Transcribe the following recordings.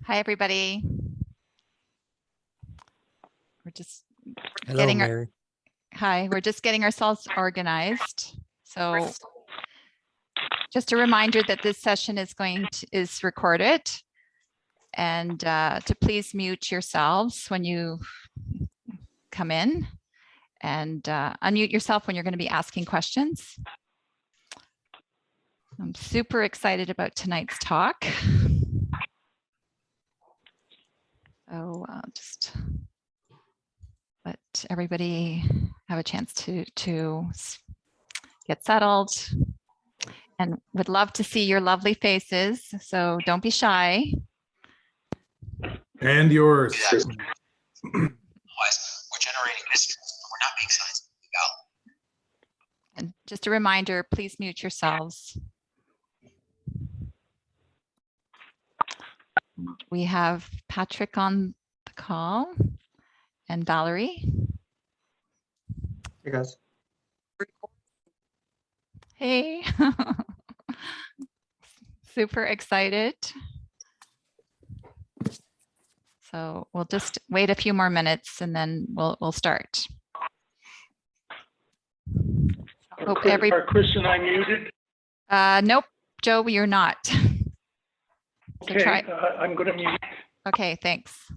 Hi, everybody. We're just Hello, getting Mary. we're just getting ourselves organized. So just a reminder that this session is recorded, and to please mute yourselves when you come in, and unmute yourself when you're going to be asking questions. I'm super excited about tonight's talk. So just let everybody have a chance to get settled, and would love to see your lovely faces. So don't be shy. And yours. Otherwise, we're generating distance, but we're not being sized. And just a reminder, please mute yourselves. We have Patrick on the call and Valerie. Hey, guys. Hey. Super excited. So we'll just wait a few more minutes and then we'll start. Hope Are Chris and I muted? Nope, Joe, you're not. So Okay, I'm going to mute. Okay, thanks.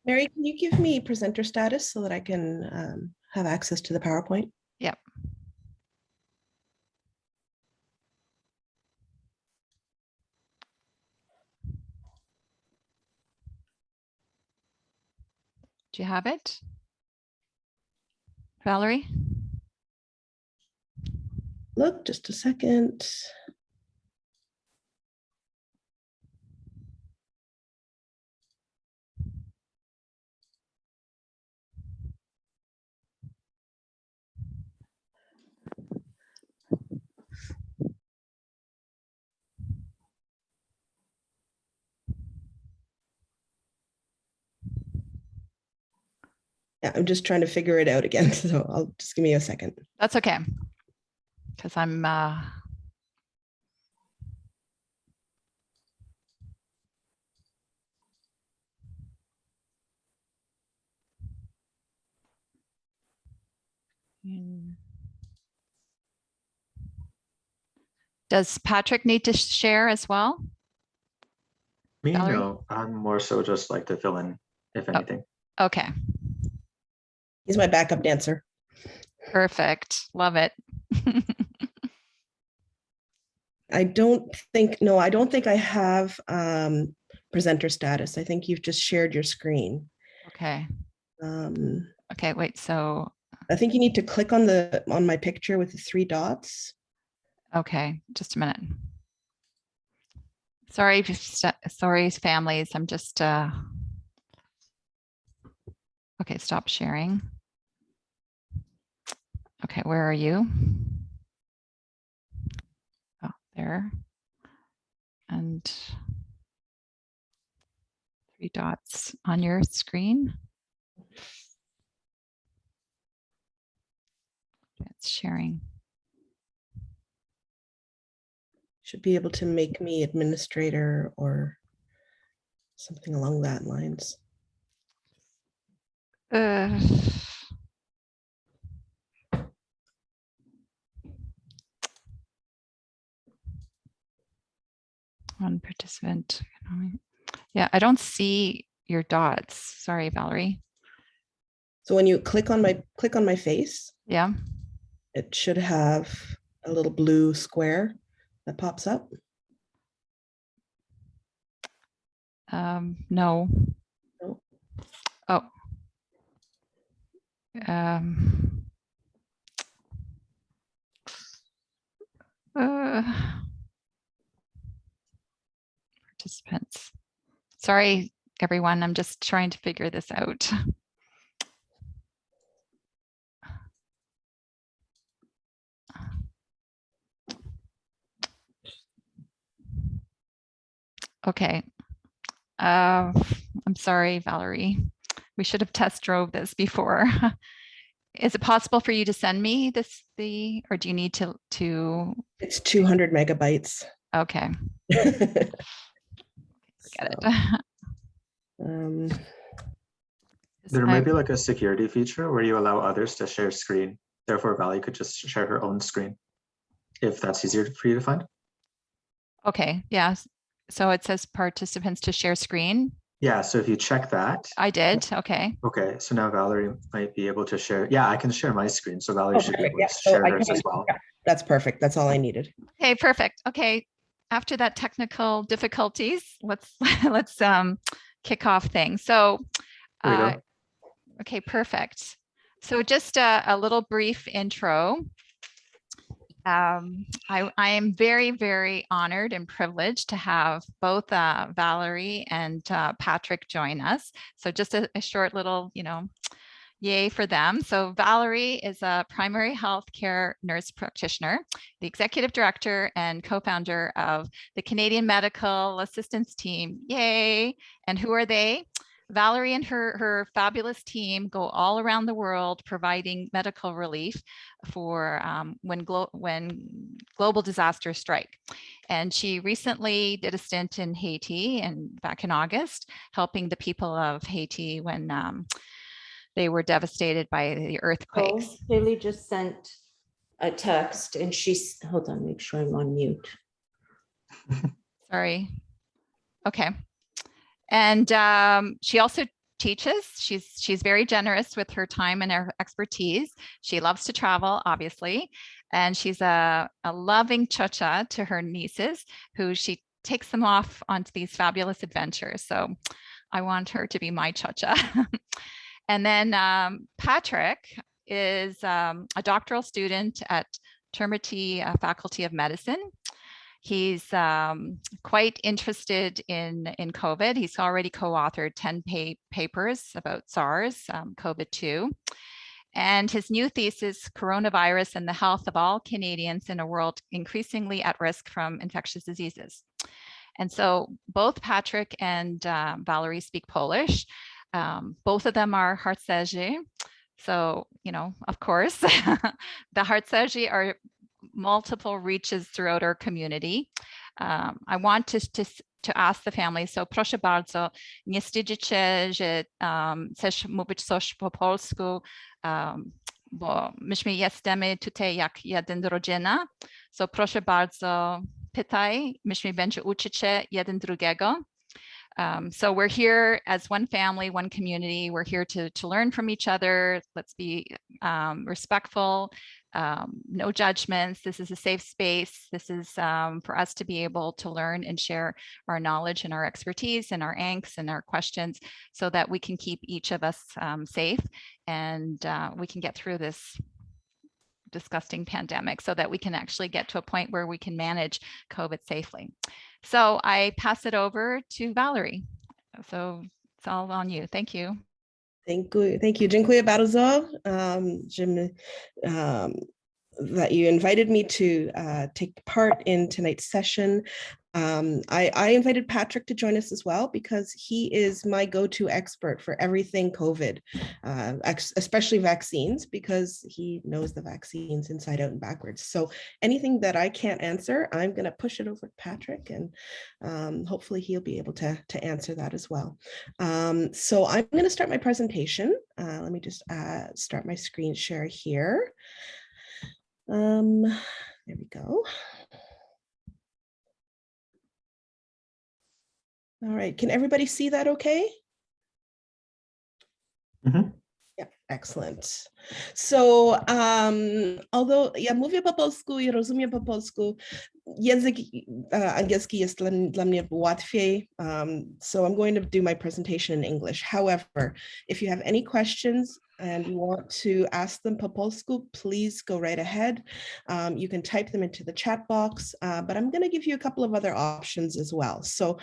Mary, can you give me presenter status so that I can have access to the PowerPoint? Yep. Do you have it, Valerie? Look, just a second. Yeah, I'm just trying to figure it out again, so I'll just give me a second. That's okay, because I'm Does Patrick need to share as well? Me, Valerie? no, I'm more so just like to fill in, if anything. Okay, He's my backup dancer. perfect. Love it. I don't think I have presenter status. I think you've just shared your screen. Okay. Um, Okay, wait, so, I think you need to click on my picture with the 3 dots. okay, just a minute. Sorry, sorry, families. I'm just, okay, stop sharing. Okay, where are you? Oh, there. And 3 dots on your screen. It's sharing. Should be able to make me administrator or something along that lines. One participant. Yeah, I don't see your dots. Sorry, Valerie. So when you click on my face, Yeah. it should have a little blue square that pops up. No. No. Oh. Participants. Sorry, everyone. I'm just trying to figure this out. Okay. I'm sorry, Valerie. We should have test drove this before. Is it possible for you to send me or do you need to? It's 200 megabytes. Okay. Get it. There might be like a security feature where you allow others to share screen. Therefore, Valerie could just share her own screen if that's easier for you to find. Okay, yeah. So it says participants to share screen. Yeah, so if you check that. I did, okay. Okay, so now Valerie might be able to share. Yeah, I can share my screen. So Valerie should be perfect. able Yeah, to so share I hers can- as well. yeah, that's perfect. That's all I needed. Okay, perfect. Okay, after that technical difficulties, let's kick off things. So, There we go. okay, perfect. So just a little brief intro. I am very, very honored and privileged to have both Valerie and Patrick join us. So just a short little, yay for them. So Valerie is a primary health care nurse practitioner, the executive director and co-founder of the Canadian Medical Assistance Team. Yay! And who are they? Valerie and her fabulous team go all around the world providing medical relief for when global disasters strike. And she recently did a stint in Haiti and back in August, helping the people of Haiti when they were devastated by the earthquakes. Oh, Haley just sent a text and she's, hold on, make sure I'm on mute. Sorry. Okay. And she also teaches. She's very generous with her time and her expertise. She loves to travel, obviously. And she's a loving chocha to her nieces, who she takes them off onto these fabulous adventures. So I want her to be my chocha. And then Patrick is a doctoral student at Termiti Faculty of Medicine. He's quite interested in COVID. He's already co-authored 10 papers about SARS, COVID-2. And his new thesis, Coronavirus and the Health of All Canadians in a World Increasingly at Risk from Infectious Diseases. And so both Patrick and Valerie speak Polish. Both of them are harcerze. So, of course, the harcerze are multiple reaches throughout our community. I want to ask the family, so proszę bardzo, nie wstydzicie, że chcesz mówić coś po polsku, bo myśmy jesteśmy tutaj jak jeden rodzina. So proszę bardzo, pytaj, myśmy będzie uczyć się jeden drugiego. So we're here as one family, one community. We're here to learn from each other. Let's be respectful, no judgments. This is a safe space. This is for us to be able to learn and share our knowledge and our expertise and our angst and our questions so that we can keep each of us safe and we can get through this disgusting pandemic so that we can actually get to a point where we can manage COVID safely. So I pass it over to Valerie. So it's all on you. Thank you. Thank you. Dziękuję bardzo, that you invited me to take part in tonight's session. I invited Patrick to join us as well because he is my go-to expert for everything COVID, especially vaccines, because he knows the vaccines inside out and backwards. So anything that I can't answer, I'm going to push it over to Patrick, and hopefully he'll be able to answer that as well. So I'm going to start my presentation. Let me just start my screen share here. There we go. All right, can everybody see that okay? Mhm. Yeah, excellent. So, although ja mówię po polsku I rozumiem po polsku, język angielski jest dla mnie łatwiej. So I'm going to do my presentation in English. However, if you have any questions and you want to ask them po polsku, please go right ahead. You can type them into the chat box, but I'm going to give you a couple of other options as well. So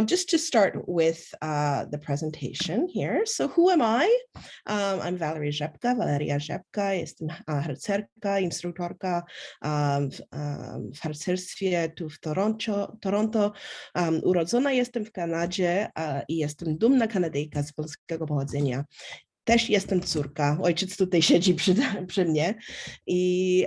just to start with the presentation here. So who am I? I'm Valerie Rzepka, Valeria Rzepka, jestem harcerka, instruktorka w harcerstwie tu w Toronto. Urodzona jestem w Kanadzie I jestem dumna Kanadyjka z polskiego pochodzenia. Też jestem córka, ojciec tutaj siedzi przy mnie I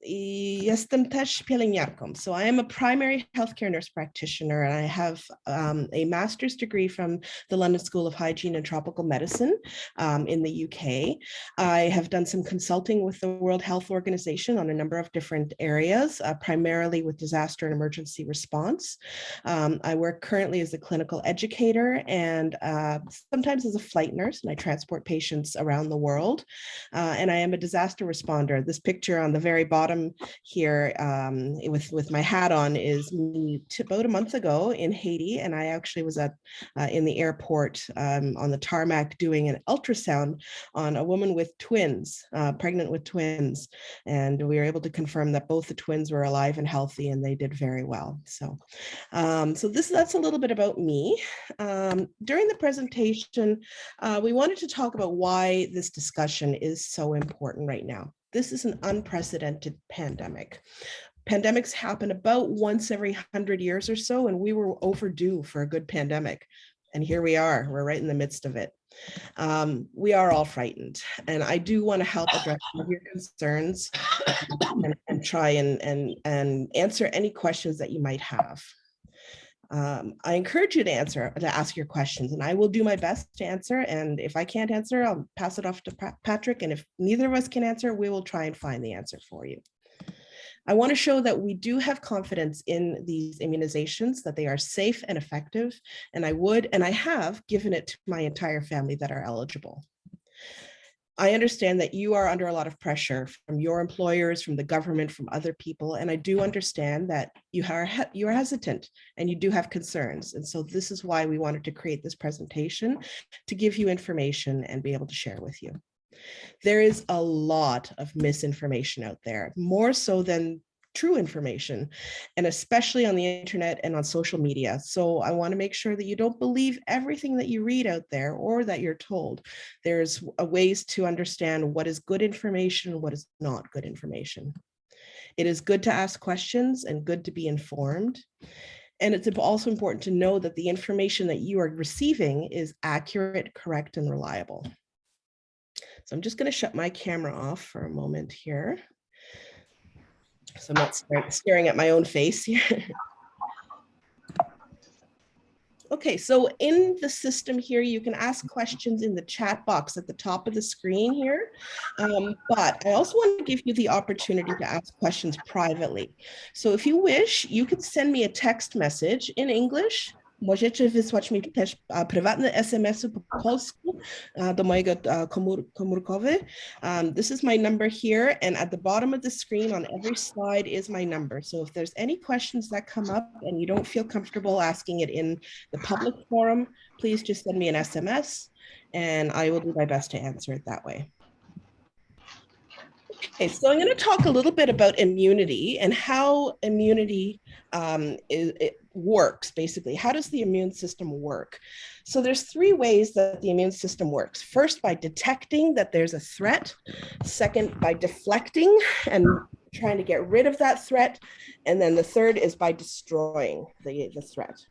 jestem też pielęgniarką. So I am a primary healthcare nurse practitioner, and I have a master's degree from the London School of Hygiene and Tropical Medicine in the UK. I have done some consulting with the World Health Organization on a number of different areas, primarily with disaster and emergency response. I work currently as a clinical educator and sometimes as a flight nurse, and I transport patients around the world. And I am a disaster responder. This picture on the very bottom here with my hat on is me about a month ago in Haiti, and I actually was at in the airport on the tarmac doing an ultrasound on a woman with twins, pregnant with twins, and we were able to confirm that both the twins were alive and healthy, and they did very well. So, that's a little bit about me. During the presentation, we wanted to talk about why this discussion is so important right now. This is an unprecedented pandemic. Pandemics happen about once every 100 years or so, and we were overdue for a good pandemic. And here we are, we're right in the midst of it. We are all frightened, and I do want to help address some of your concerns and try and answer any questions that you might have. I encourage you to ask your questions, and I will do my best to answer. And if I can't answer, I'll pass it off to Patrick. And if neither of us can answer, we will try and find the answer for you. I want to show that we do have confidence in these immunizations, that they are safe and effective. And I have given it to my entire family that are eligible. I understand that you are under a lot of pressure from your employers, from the government, from other people, and I do understand that you are hesitant and you do have concerns. And so this is why we wanted to create this presentation, to give you information and be able to share with you. There is a lot of misinformation out there, more so than true information, and especially on the internet and on social media. So I want to make sure that you don't believe everything that you read out there or that you're told. There's ways to understand what is good information and what is not good information. It is good to ask questions and good to be informed. And it's also important to know that the information that you are receiving is accurate, correct, and reliable. So I'm just going to shut my camera off for a moment here, so I'm not staring at my own face here. Okay, so in the system here, you can ask questions in the chat box at the top of the screen here. But I also want to give you the opportunity to ask questions privately. So if you wish, you could send me a text message in English. Możecie wysłać mi też prywatne SMS-y po polsku do mojego komórkowy. This is my number here, and at the bottom of the screen on every slide is my number. So if there's any questions that come up and you don't feel comfortable asking it in the public forum, please just send me an SMS and I will do my best to answer it that way. Okay, so I'm going to talk a little bit about immunity and how immunity works, basically. How does the immune system work? So there's three ways that the immune system works. First, by detecting that there's a threat. Second, by deflecting and trying to get rid of that threat. And then the third is by destroying the threat.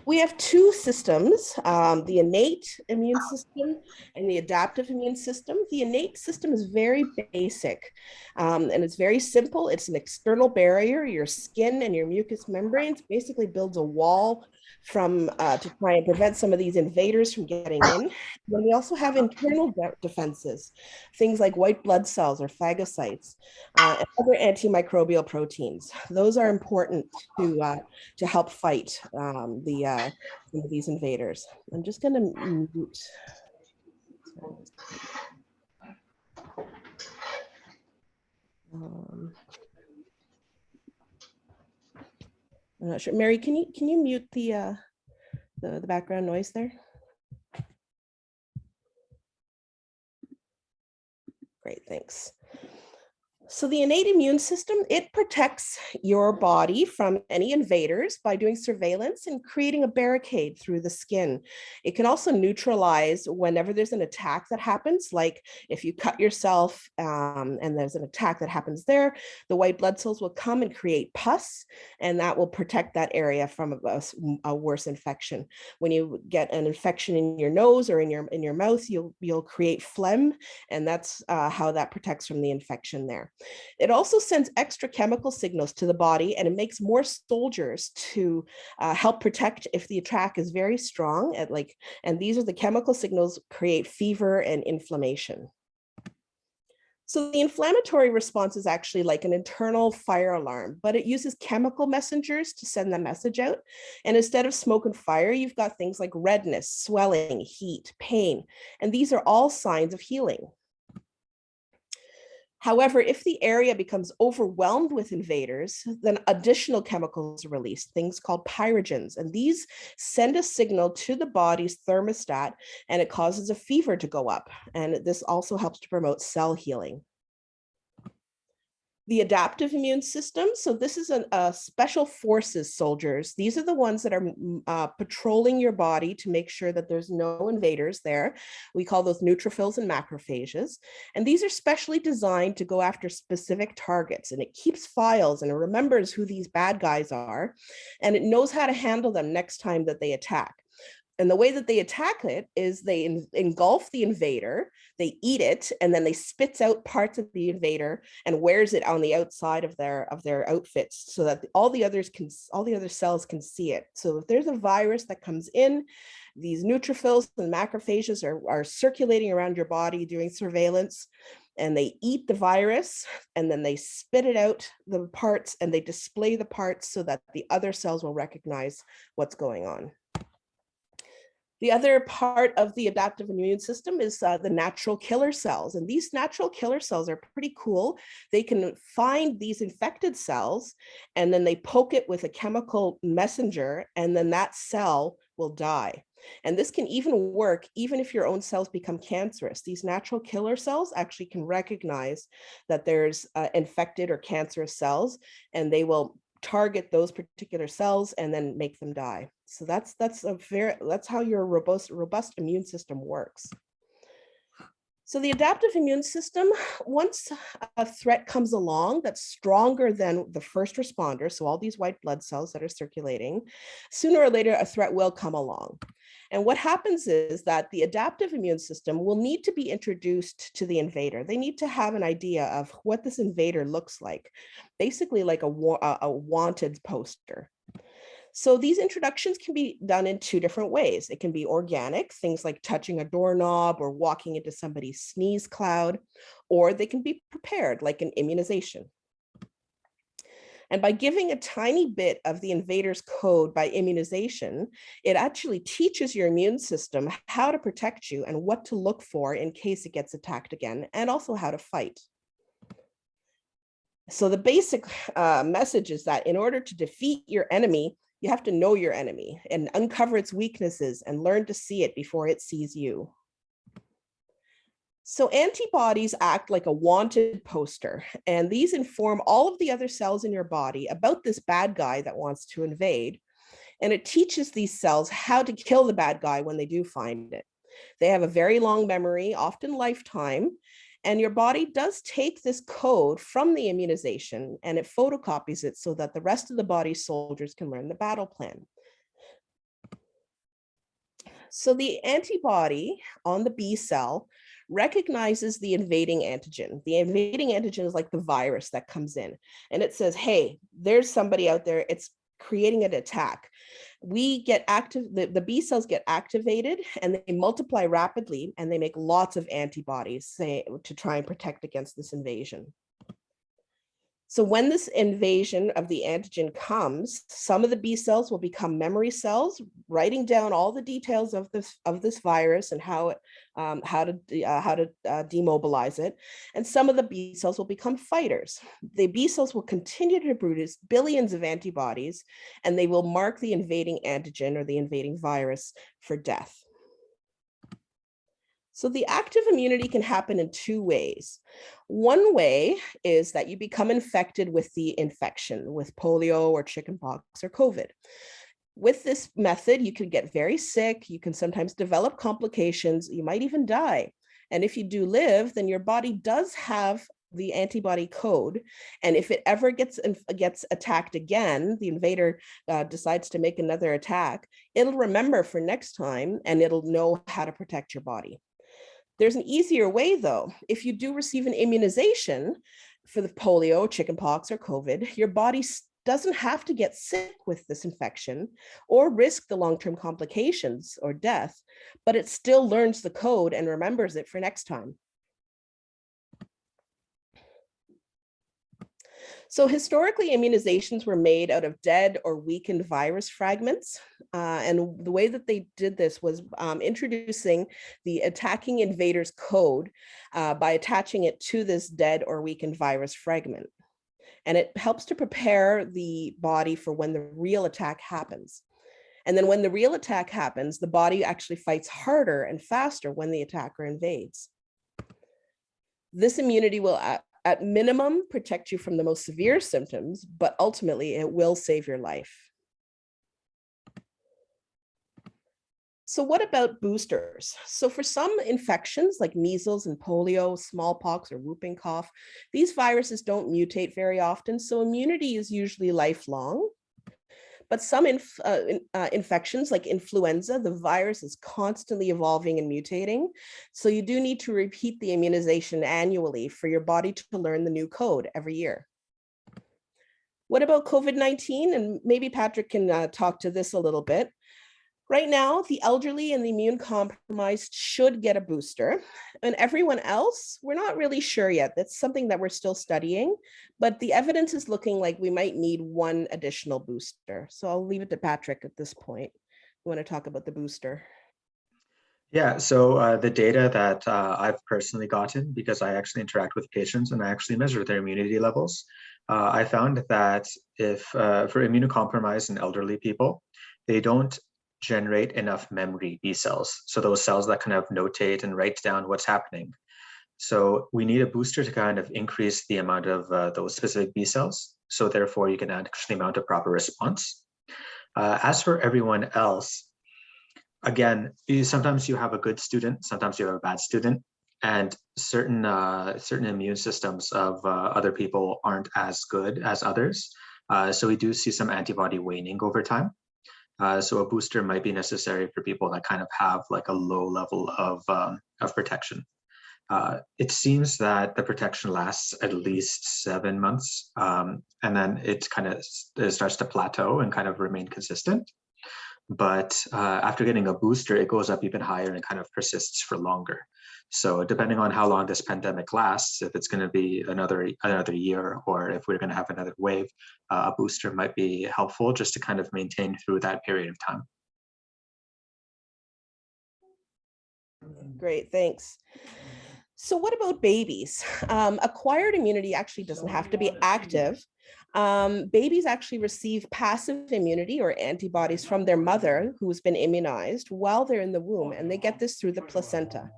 We have two systems, the innate immune system and the adaptive immune system. The innate system is very basic and it's very simple. It's an external barrier. Your skin and your mucous membranes basically builds a wall to try and prevent some of these invaders from getting in. Then we also have internal defenses, things like white blood cells or phagocytes and other antimicrobial proteins. Those are important to help fight some of these invaders. I'm just going to mute. I'm not sure. Mary, can you mute the background noise there? Great, thanks. So the innate immune system, it protects your body from any invaders by doing surveillance and creating a barricade through the skin. It can also neutralize whenever there's an attack that happens, like if you cut yourself and there's an attack that happens there, the white blood cells will come and create pus, and that will protect that area from a worse infection. When you get an infection in your nose or in your mouth, you'll create phlegm, and that's how that protects from the infection there. It also sends extra chemical signals to the body, and it makes more soldiers to help protect if the attack is very strong. And these are the chemical signals create fever and inflammation. So the inflammatory response is actually like an internal fire alarm, but it uses chemical messengers to send the message out. And instead of smoke and fire, you've got things like redness, swelling, heat, pain, and these are all signs of healing. However, if the area becomes overwhelmed with invaders, then additional chemicals are released, things called pyrogens, and these send a signal to the body's thermostat, and it causes a fever to go up. And this also helps to promote cell healing. The adaptive immune system. So this is a special forces soldiers. These are the ones that are patrolling your body to make sure that there's no invaders there. We call those neutrophils and macrophages. And these are specially designed to go after specific targets. And it keeps files and it remembers who these bad guys are. And it knows how to handle them next time that they attack. And the way that they attack it is they engulf the invader, they eat it, and then they spits out parts of the invader and wears it on the outside of their outfits so that all the other cells can see it. So if there's a virus that comes in, these neutrophils and macrophages are circulating around your body doing surveillance, and they eat the virus, and then they spit it out, the parts, and they display the parts so that the other cells will recognize what's going on. The other part of the adaptive immune system is the natural killer cells. And these natural killer cells are pretty cool. They can find these infected cells, and then they poke it with a chemical messenger, and then that cell will die. And this can even work even if your own cells become cancerous. These natural killer cells actually can recognize that there's infected or cancerous cells, and they will target those particular cells and then make them die. So that's how your robust immune system works. So the adaptive immune system, once a threat comes along that's stronger than the first responder, so all these white blood cells that are circulating, sooner or later a threat will come along. And what happens is that the adaptive immune system will need to be introduced to the invader. They need to have an idea of what this invader looks like, basically like a wanted poster. So these introductions can be done in two different ways. It can be organic, things like touching a doorknob or walking into somebody's sneeze cloud, or they can be prepared, like an immunization. And by giving a tiny bit of the invader's code by immunization, it actually teaches your immune system how to protect you and what to look for in case it gets attacked again, and also how to fight. So the basic message is that in order to defeat your enemy, you have to know your enemy and uncover its weaknesses and learn to see it before it sees you. So antibodies act like a wanted poster, and these inform all of the other cells in your body about this bad guy that wants to invade. And it teaches these cells how to kill the bad guy when they do find it. They have a very long memory, often lifetime, and your body does take this code from the immunization and it photocopies it so that the rest of the body's soldiers can learn the battle plan. So the antibody on the B cell recognizes the invading antigen. The invading antigen is like the virus that comes in, and it says, hey, there's somebody out there, it's creating an attack. We get active, the B cells get activated and they multiply rapidly, and they make lots of antibodies to try and protect against this invasion. So when this invasion of the antigen comes, some of the B cells will become memory cells, writing down all the details of this virus and how to demobilize it. And some of the B cells will become fighters. The B cells will continue to produce billions of antibodies, and they will mark the invading antigen or the invading virus for death. So the active immunity can happen in two ways. One way is that you become infected with the infection, with polio or chickenpox or COVID. With this method, you can get very sick, you can sometimes develop complications, you might even die. And if you do live, then your body does have the antibody code. And if it ever gets attacked again, the invader decides to make another attack, it'll remember for next time, and it'll know how to protect your body. There's an easier way though. If you do receive an immunization for the polio, chickenpox, or COVID, your body doesn't have to get sick with this infection or risk the long-term complications or death, but it still learns the code and remembers it for next time. So historically, immunizations were made out of dead or weakened virus fragments. And the way that they did this was introducing the attacking invader's code by attaching it to this dead or weakened virus fragment. And it helps to prepare the body for when the real attack happens. And then when the real attack happens, the body actually fights harder and faster when the attacker invades. This immunity will at minimum protect you from the most severe symptoms, but ultimately it will save your life. So what about boosters? So for some infections like measles and polio, smallpox, or whooping cough, these viruses don't mutate very often, so immunity is usually lifelong. But some infections like influenza, the virus is constantly evolving and mutating. So you do need to repeat the immunization annually for your body to learn the new code every year. What about COVID-19? And maybe Patrick can talk to this a little bit. Right now, the elderly and the immune compromised should get a booster, and everyone else, we're not really sure yet. That's something that we're still studying, but the evidence is looking like we might need one additional booster. So I'll leave it to Patrick at this point. You want to talk about the booster? Yeah, so the data that I've personally gotten, because I actually interact with patients and I actually measure their immunity levels, I found that if for immunocompromised and elderly people, they don't generate enough memory B cells. So those cells that kind of notate and write down what's happening. So we need a booster to kind of increase the amount of those specific B cells. So therefore you can actually mount a proper response. As for everyone else, again, sometimes you have a good student, sometimes you have a bad student, and certain immune systems of other people aren't as good as others. So we do see some antibody waning over time. So a booster might be necessary for people that kind of have like a low level of protection. It seems that the protection lasts at least 7 months, and then it starts to plateau and kind of remain consistent. But after getting a booster, it goes up even higher and kind of persists for longer. So depending on how long this pandemic lasts, if it's going to be another year, or if we're going to have another wave, a booster might be helpful just to kind of maintain through that period of time. Great, thanks. So what about babies? Acquired immunity actually doesn't have to be active. Babies actually receive passive immunity or antibodies from their mother who's been immunized while they're in the womb, and they get this through the placenta.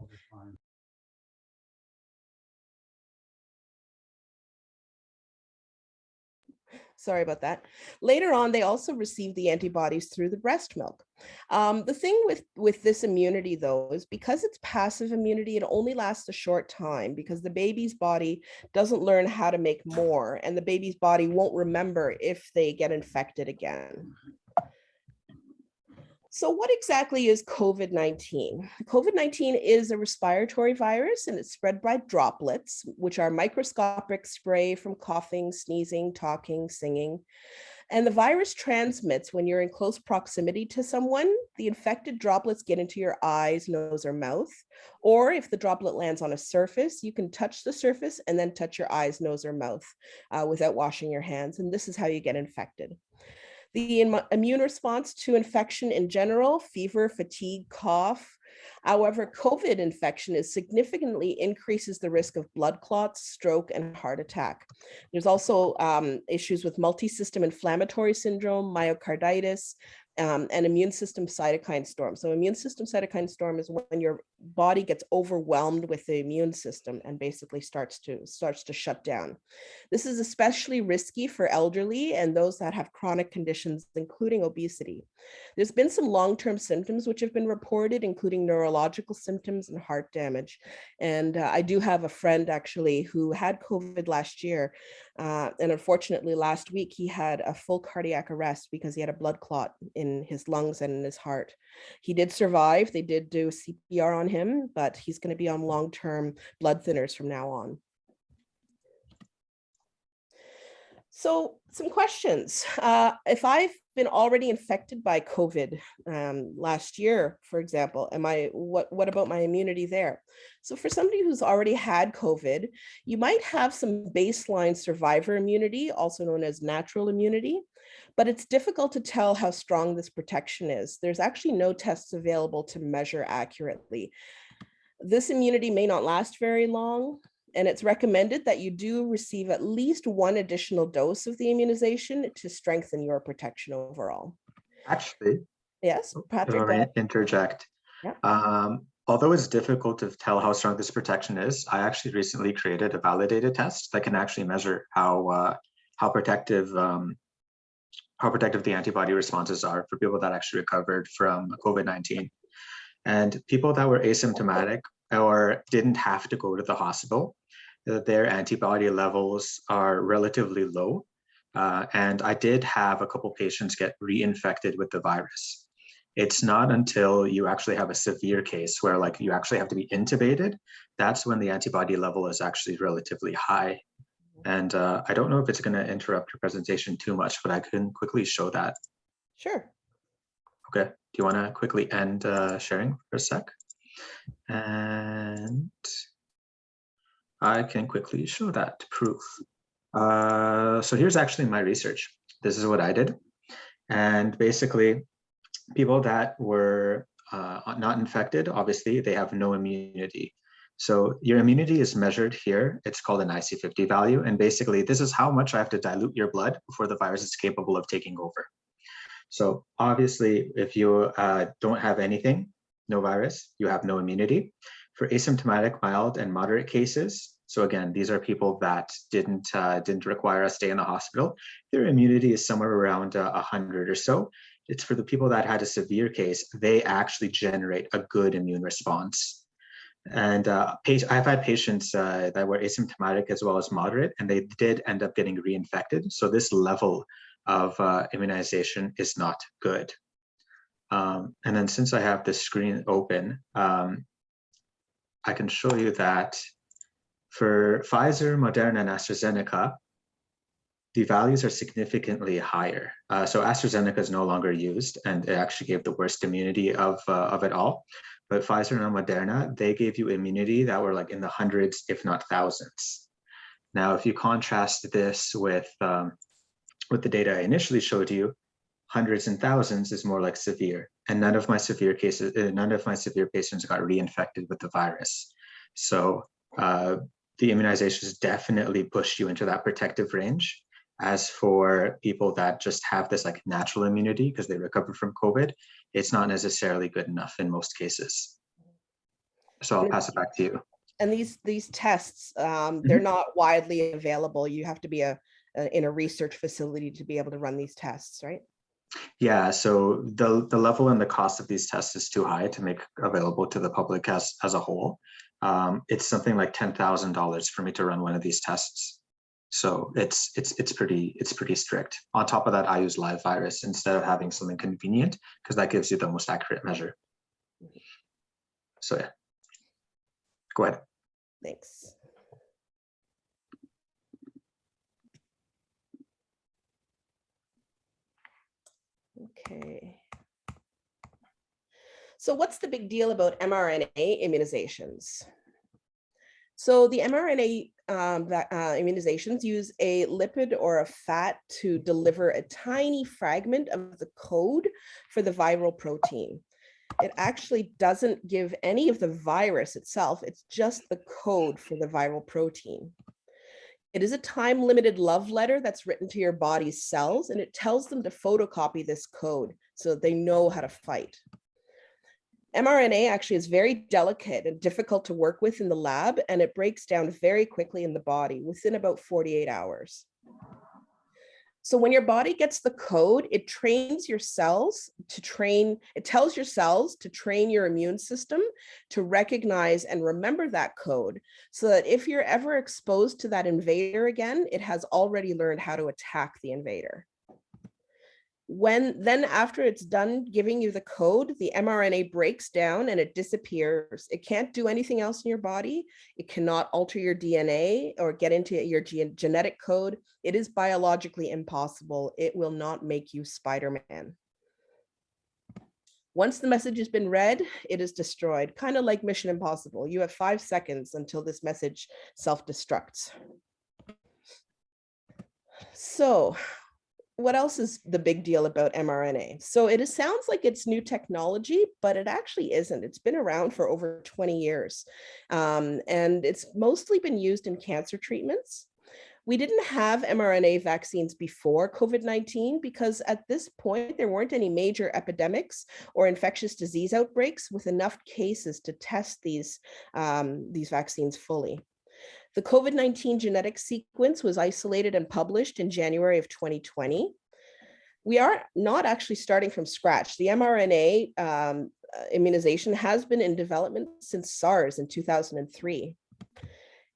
Sorry about that. Later on, they also receive the antibodies through the breast milk. The thing with this immunity, though, is because it's passive immunity, it only lasts a short time because the baby's body doesn't learn how to make more, and the baby's body won't remember if they get infected again. So what exactly is COVID-19? COVID-19 is a respiratory virus, and it's spread by droplets, which are microscopic spray from coughing, sneezing, talking, singing. And the virus transmits when you're in close proximity to someone. The infected droplets get into your eyes, nose, or mouth. Or if the droplet lands on a surface, you can touch the surface and then touch your eyes, nose, or mouth without washing your hands. And this is how you get infected. The immune response to infection in general, fever, fatigue, cough. However, COVID infection significantly increases the risk of blood clots, stroke, and heart attack. There's also issues with multi-system inflammatory syndrome, myocarditis, and immune system cytokine storm. So immune system cytokine storm is when your body gets overwhelmed with the immune system and basically starts to shut down. This is especially risky for elderly and those that have chronic conditions, including obesity. There's been some long-term symptoms which have been reported, including neurological symptoms and heart damage. And I do have a friend actually who had COVID last year. And unfortunately, last week, he had a full cardiac arrest because he had a blood clot in his lungs and in his heart. He did survive. They did do CPR on him, but he's going to be on long-term blood thinners from now on. So some questions. If I've been already infected by COVID last year, for example, what about my immunity there? So for somebody who's already had COVID, you might have some baseline survivor immunity, also known as natural immunity, but it's difficult to tell how strong this protection is. There's actually no tests available to measure accurately. This immunity may not last very long, and it's recommended that you do receive at least one additional dose of the immunization to strengthen your protection overall. Actually, Yes, Patrick. if I may interject. Yeah. Although it's difficult to tell how strong this protection is, I actually recently created a validated test that can actually measure how protective the antibody responses are for people that actually recovered from COVID-19. And people that were asymptomatic or didn't have to go to the hospital, their antibody levels are relatively low. And I did have a couple patients get reinfected with the virus. It's not until you actually have a severe case where like you actually have to be intubated, that's when the antibody level is actually relatively high. And I don't know if it's going to interrupt your presentation too much, but I can quickly show that. Sure. Okay, do you want to quickly end sharing for a sec? And I can quickly show that proof. So here's actually my research. This is what I did. And basically, people that were not infected, obviously, they have no immunity. So your immunity is measured here. It's called an IC50 value. And basically, this is how much I have to dilute your blood before the virus is capable of taking over. So obviously, if you don't have anything, no virus, you have no immunity. For asymptomatic, mild, and moderate cases, so again, these are people that didn't require a stay in the hospital, their immunity is somewhere around 100 or so. It's for the people that had a severe case, they actually generate a good immune response. And I've had patients that were asymptomatic as well as moderate, and they did end up getting reinfected. So this level of immunization is not good. And then since I have this screen open, I can show you that for Pfizer, Moderna, and AstraZeneca, the values are significantly higher. So AstraZeneca is no longer used, and it actually gave the worst immunity of it all. But Pfizer and Moderna, they gave you immunity that were like in the hundreds, if not thousands. Now, if you contrast this with the data I initially showed you, hundreds and thousands is more like severe. And none of my severe patients got reinfected with the virus. So the immunizations definitely push you into that protective range. As for people that just have this like natural immunity because they recovered from COVID, it's not necessarily good enough in most cases. So I'll pass it back to you. And these tests, they're not widely available. You have to be in a research facility to be able to run these tests, right? Yeah, so the level and the cost of these tests is too high to make available to the public as a whole. It's something like $10,000 for me to run one of these tests. So it's pretty strict. On top of that, I use live virus instead of having something convenient because that gives you the most accurate measure. So yeah, go ahead. Thanks. Okay. So what's the big deal about mRNA immunizations? So the mRNA immunizations use a lipid or a fat to deliver a tiny fragment of the code for the viral protein. It actually doesn't give any of the virus itself, it's just the code for the viral protein. It is a time-limited love letter that's written to your body's cells, and it tells them to photocopy this code so that they know how to fight. mRNA actually is very delicate and difficult to work with in the lab, and it breaks down very quickly in the body within about 48 hours. So when your body gets the code, it tells your cells to train your immune system to recognize and remember that code so that if you're ever exposed to that invader again, it has already learned how to attack the invader. Then after it's done giving you the code, the mRNA breaks down and it disappears. It can't do anything else in your body. It cannot alter your DNA or get into your genetic code. It is biologically impossible. It will not make you Spider-Man. Once the message has been read, it is destroyed, kind of like Mission Impossible. You have 5 seconds until this message self-destructs. So what else is the big deal about mRNA? So it sounds like it's new technology, but it actually isn't. It's been around for over 20 years. And it's mostly been used in cancer treatments. We didn't have mRNA vaccines before COVID-19 because at this point, there weren't any major epidemics or infectious disease outbreaks with enough cases to test these vaccines fully. The COVID-19 genetic sequence was isolated and published in January of 2020. We are not actually starting from scratch. The mRNA immunization has been in development since SARS in 2003.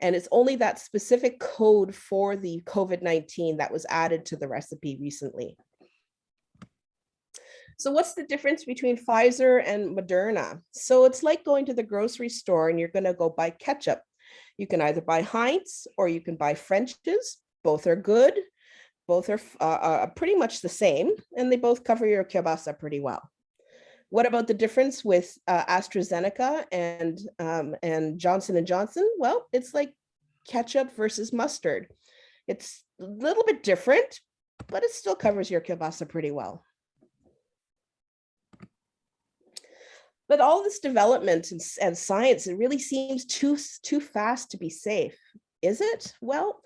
And it's only that specific code for the COVID-19 that was added to the recipe recently. So what's the difference between Pfizer and Moderna? So it's like going to the grocery store and you're going to go buy ketchup. You can either buy Heinz or you can buy French's. Both are good. Both are pretty much the same, and they both cover your kielbasa pretty well. What about the difference with AstraZeneca and Johnson & Johnson? Well, it's like ketchup versus mustard. It's a little bit different, but it still covers your kielbasa pretty well. But all this development and science, it really seems too fast to be safe. Is it? Well,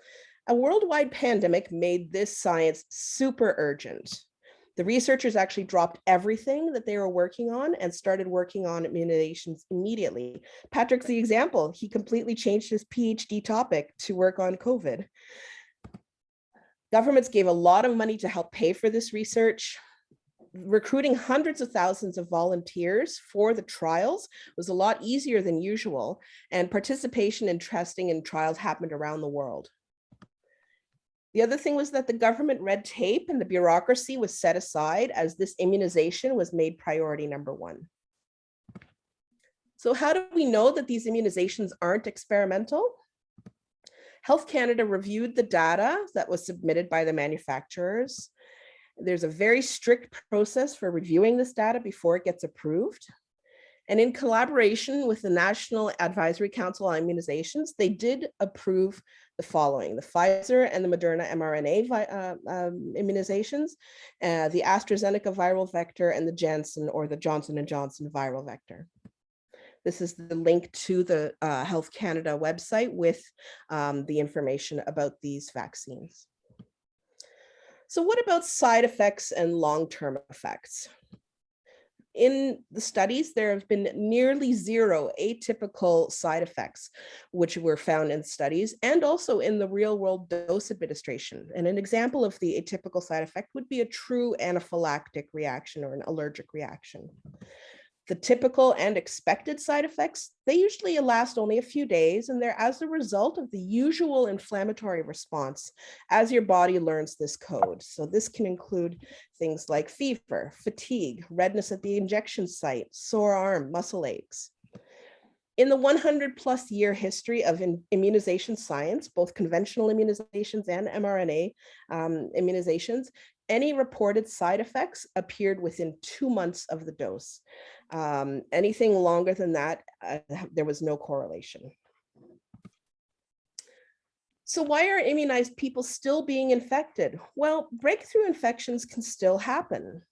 a worldwide pandemic made this science super urgent. The researchers actually dropped everything that they were working on and started working on immunizations immediately. Patrick's the example. He completely changed his PhD topic to work on COVID. Governments gave a lot of money to help pay for this research. Recruiting hundreds of thousands of volunteers for the trials was a lot easier than usual, and participation in testing and trials happened around the world. The other thing was that the government red tape and the bureaucracy was set aside as this immunization was made priority number 1. So how do we know that these immunizations aren't experimental? Health Canada reviewed the data that was submitted by the manufacturers. There's a very strict process for reviewing this data before it gets approved. And in collaboration with the National Advisory Council on Immunizations, they did approve the following: the Pfizer and the Moderna mRNA immunizations, the AstraZeneca viral vector, and the Janssen or the Johnson & Johnson viral vector. This is the link to the Health Canada website with the information about these vaccines. So what about side effects and long-term effects? In the studies, there have been nearly 0 atypical side effects, which were found in studies and also in the real-world dose administration. And an example of the atypical side effect would be a true anaphylactic reaction or an allergic reaction. The typical and expected side effects, they usually last only a few days, and they're as a result of the usual inflammatory response as your body learns this code. So this can include things like fever, fatigue, redness at the injection site, sore arm, muscle aches. In the 100+ year history of immunization science, both conventional immunizations and mRNA immunizations, any reported side effects appeared within 2 months of the dose. Anything longer than that, there was no correlation. So why are immunized people still being infected? Well, breakthrough infections can still happen.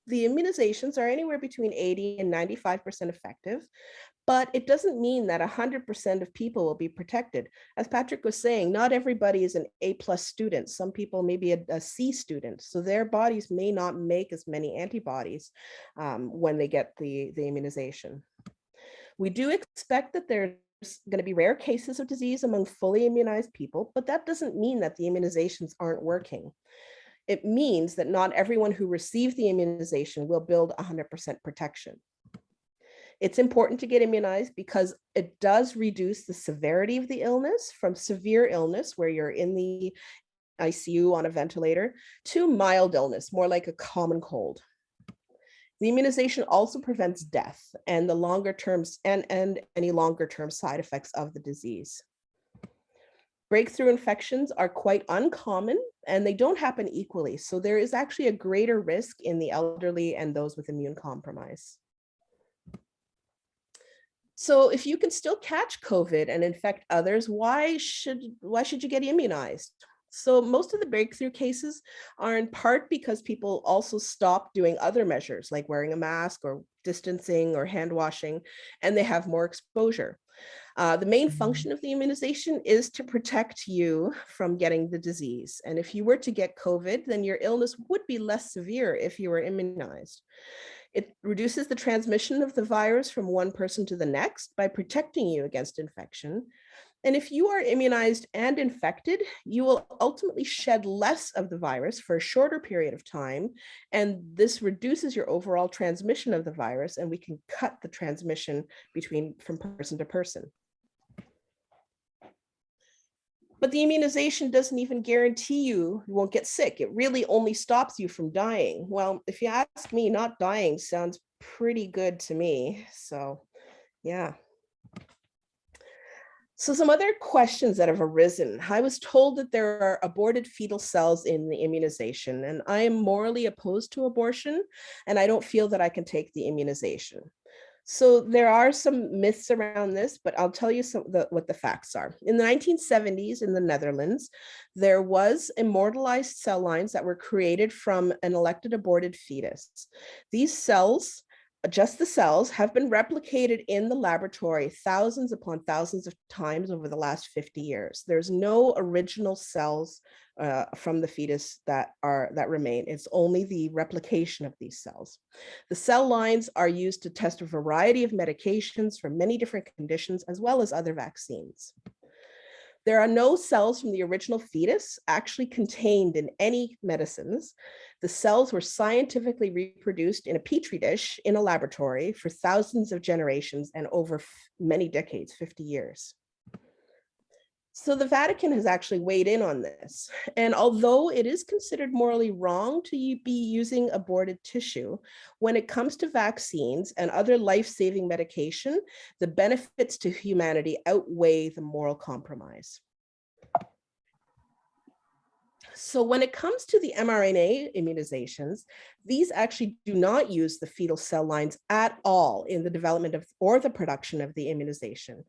The immunizations are anywhere between 80 and 95% effective, but it doesn't mean that 100% of people will be protected. As Patrick was saying, not everybody is an A+ student. Some people may be a C student, so their bodies may not make as many antibodies when they get the immunization. We do expect that there's going to be rare cases of disease among fully immunized people, but that doesn't mean that the immunizations aren't working. It means that not everyone who received the immunization will build 100% protection. It's important to get immunized because it does reduce the severity of the illness from severe illness where you're in the ICU on a ventilator, to mild illness, more like a common cold. The immunization also prevents death and the longer terms and any longer term side effects of the disease. Breakthrough infections are quite uncommon and they don't happen equally. So there is actually a greater risk in the elderly and those with immune compromise. So if you can still catch COVID and infect others, why should you get immunized? So most of the breakthrough cases are in part because people also stop doing other measures like wearing a mask or distancing or hand washing, and they have more exposure. The main function of the immunization is to protect you from getting the disease. And if you were to get COVID, then your illness would be less severe if you were immunized. It reduces the transmission of the virus from one person to the next by protecting you against infection. And if you are immunized and infected, you will ultimately shed less of the virus for a shorter period of time. And this reduces your overall transmission of the virus, and we can cut the transmission from person to person. But the immunization doesn't even guarantee you won't get sick. It really only stops you from dying. Well, if you ask me, not dying sounds pretty good to me. So, yeah. So some other questions that have arisen. I was told that there are aborted fetal cells in the immunization, and I am morally opposed to abortion, and I don't feel that I can take the immunization. So there are some myths around this, but I'll tell you what the facts are. In the 1970s in the Netherlands, there was immortalized cell lines that were created from an elected aborted fetus. These cells, just the cells, have been replicated in the laboratory thousands upon thousands of times over the last 50 years. There's no original cells from the fetus that remain. It's only the replication of these cells. The cell lines are used to test a variety of medications for many different conditions, as well as other vaccines. There are no cells from the original fetus actually contained in any medicines. The cells were scientifically reproduced in a petri dish in a laboratory for thousands of generations and over many decades, 50 years. So the Vatican has actually weighed in on this. And although it is considered morally wrong to be using aborted tissue, when it comes to vaccines and other life-saving medication, the benefits to humanity outweigh the moral compromise. So when it comes to the mRNA immunizations, these actually do not use the fetal cell lines at all in the development of or the production of the immunization.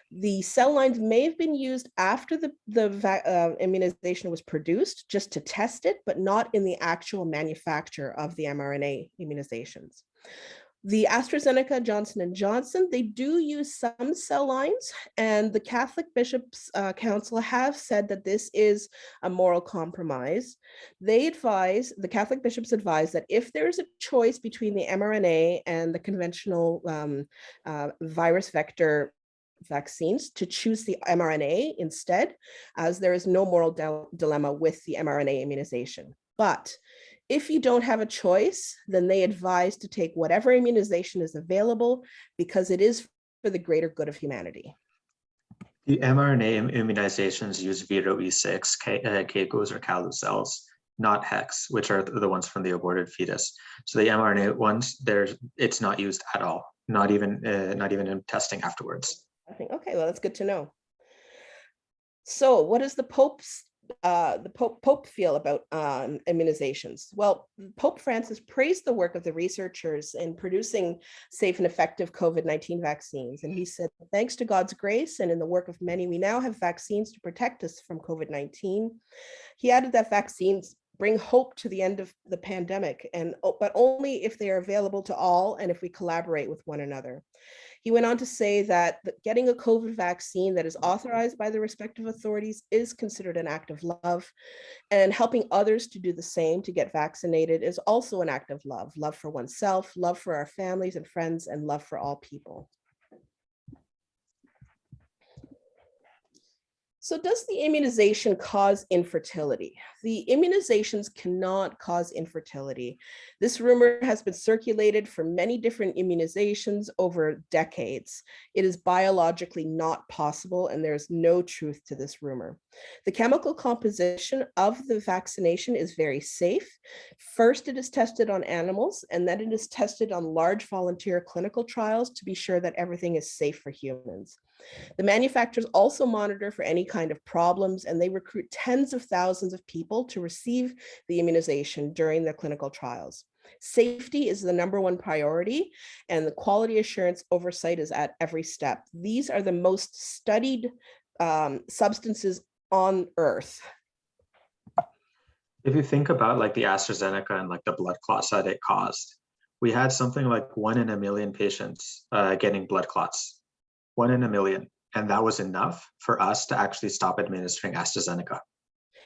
The cell lines may have been used after the immunization was produced just to test it, but not in the actual manufacture of the mRNA immunizations. The AstraZeneca, Johnson & Johnson, they do use some cell lines, and the Catholic Bishops' Council have said that this is a moral compromise. The Catholic bishops advise that if there is a choice between the mRNA and the conventional virus vector vaccines, to choose the mRNA instead, as there is no moral dilemma with the mRNA immunization. But if you don't have a choice, then they advise to take whatever immunization is available because it is for the greater good of humanity. The mRNA immunizations use Vero E6, Keiko's or Kalu cells, not Hex, which are the ones from the aborted fetus. So the mRNA ones, it's not used at all, not even in testing afterwards. I think, okay, well, that's good to know. So what does the Pope feel about immunizations? Well, Pope Francis praised the work of the researchers in producing safe and effective COVID-19 vaccines. And he said, thanks to God's grace and in the work of many, we now have vaccines to protect us from COVID-19. He added that vaccines bring hope to the end of the pandemic, but only if they are available to all and if we collaborate with one another. He went on to say that getting a COVID vaccine that is authorized by the respective authorities is considered an act of love, and helping others to do the same, to get vaccinated, is also an act of love. Love for oneself, love for our families and friends, and love for all people. So does the immunization cause infertility? The immunizations cannot cause infertility. This rumor has been circulated for many different immunizations over decades. It is biologically not possible, and there's no truth to this rumor. The chemical composition of the vaccination is very safe. First, it is tested on animals, and then it is tested on large volunteer clinical trials to be sure that everything is safe for humans. The manufacturers also monitor for any kind of problems, and they recruit tens of thousands of people to receive the immunization during their clinical trials. Safety is the #1 priority, and the quality assurance oversight is at every step. These are the most studied substances on Earth. If you think about like the AstraZeneca and like the blood clots that it caused, we had something like 1 in a million patients getting blood clots. 1 in a million, and that was enough for us to actually stop administering AstraZeneca.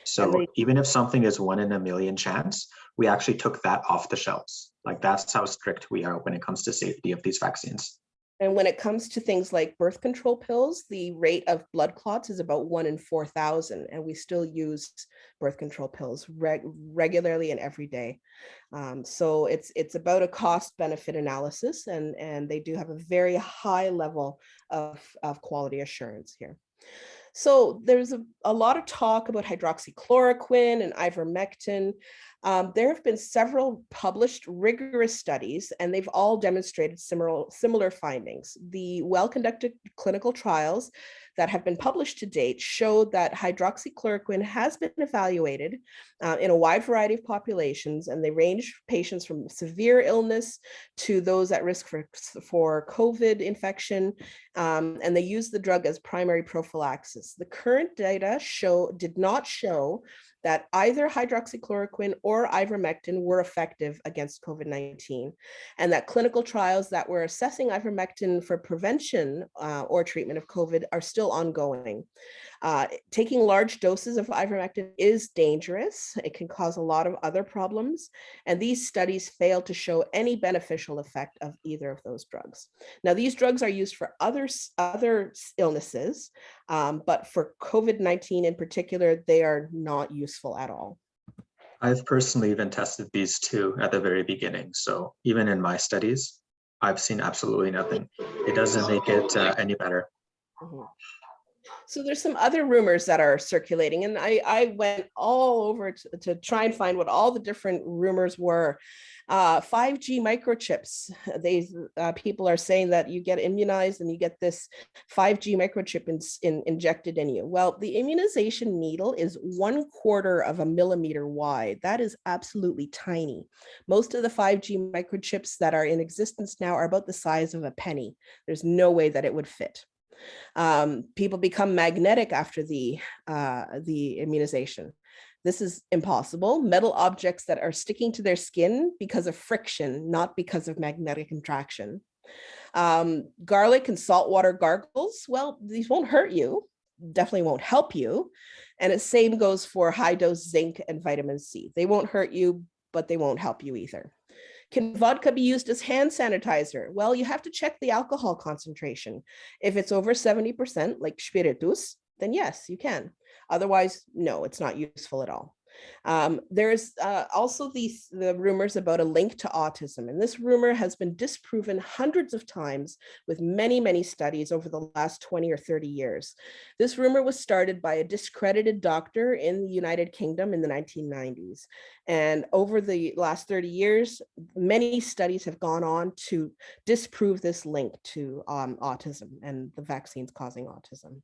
So even if something is 1 in a million chance, we actually took that off the shelves. Like that's how strict we are when it comes to safety of these vaccines. And when it comes to things like birth control pills, the rate of blood clots is about 1 in 4,000, and we still use birth control pills regularly and every day. So it's about a cost-benefit analysis, and they do have a very high level of quality assurance here. So there's a lot of talk about hydroxychloroquine and ivermectin. There have been several published rigorous studies, and they've all demonstrated similar findings. The well-conducted clinical trials that have been published to date show that hydroxychloroquine has been evaluated in a wide variety of populations, and they range patients from severe illness to those at risk for COVID infection, and they use the drug as primary prophylaxis. The current data did not show that either hydroxychloroquine or ivermectin were effective against COVID-19, and that clinical trials that were assessing ivermectin for prevention or treatment of COVID are still ongoing. Taking large doses of ivermectin is dangerous. It can cause a lot of other problems, and these studies fail to show any beneficial effect of either of those drugs. Now, these drugs are used for other illnesses, but for COVID-19 in particular, they are not useful at all. I've personally even tested these two at the very beginning. So even in my studies, I've seen absolutely nothing. It doesn't make it any better. Mm-hmm. So there's some other rumors that are circulating, and I went all over to try and find what all the different rumors were. 5G microchips. People are saying that you get immunized and you get this 5G microchip injected in you. Well, the immunization needle is 1/4 of a millimeter wide. That is absolutely tiny. Most of the 5G microchips that are in existence now are about the size of a penny. There's no way that it would fit. People become magnetic after the immunization. This is impossible. Metal objects that are sticking to their skin because of friction, not because of magnetic attraction. Garlic and saltwater gargles, well, these won't hurt you, definitely won't help you. And the same goes for high dose zinc and vitamin C. They won't hurt you, but they won't help you either. Can vodka be used as hand sanitizer? Well, you have to check the alcohol concentration. If it's over 70%, like spiritus, then yes, you can. Otherwise, no, it's not useful at all. There's also the rumors about a link to autism, and this rumor has been disproven hundreds of times with many, many studies over the last 20 or 30 years. This rumor was started by a discredited doctor in the United Kingdom in the 1990s. And over the last 30 years, many studies have gone on to disprove this link to autism and the vaccines causing autism.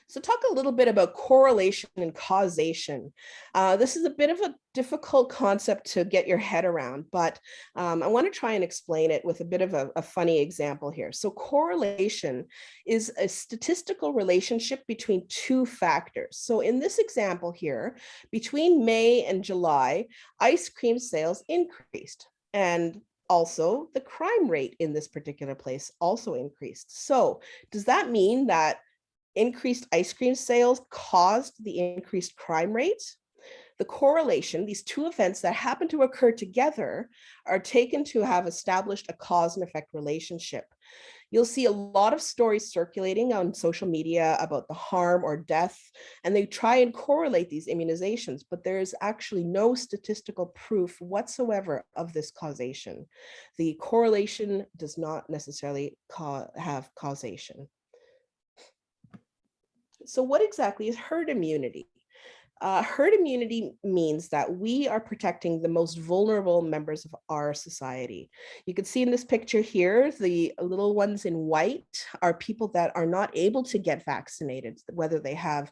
So talk a little bit about correlation and causation. This is a bit of a difficult concept to get your head around, but I want to try and explain it with a bit of a funny example here. So correlation is a statistical relationship between two factors. So in this example here, between May and July, ice cream sales increased, and also the crime rate in this particular place also increased. So does that mean that increased ice cream sales caused the increased crime rates? The correlation, these two events that happen to occur together, are taken to have established a cause and effect relationship. You'll see a lot of stories circulating on social media about the harm or death, and they try and correlate these immunizations, but there's actually no statistical proof whatsoever of this causation. The correlation does not necessarily have causation. So what exactly is herd immunity? Herd immunity means that we are protecting the most vulnerable members of our society. You can see in this picture here, the little ones in white are people that are not able to get vaccinated, whether they have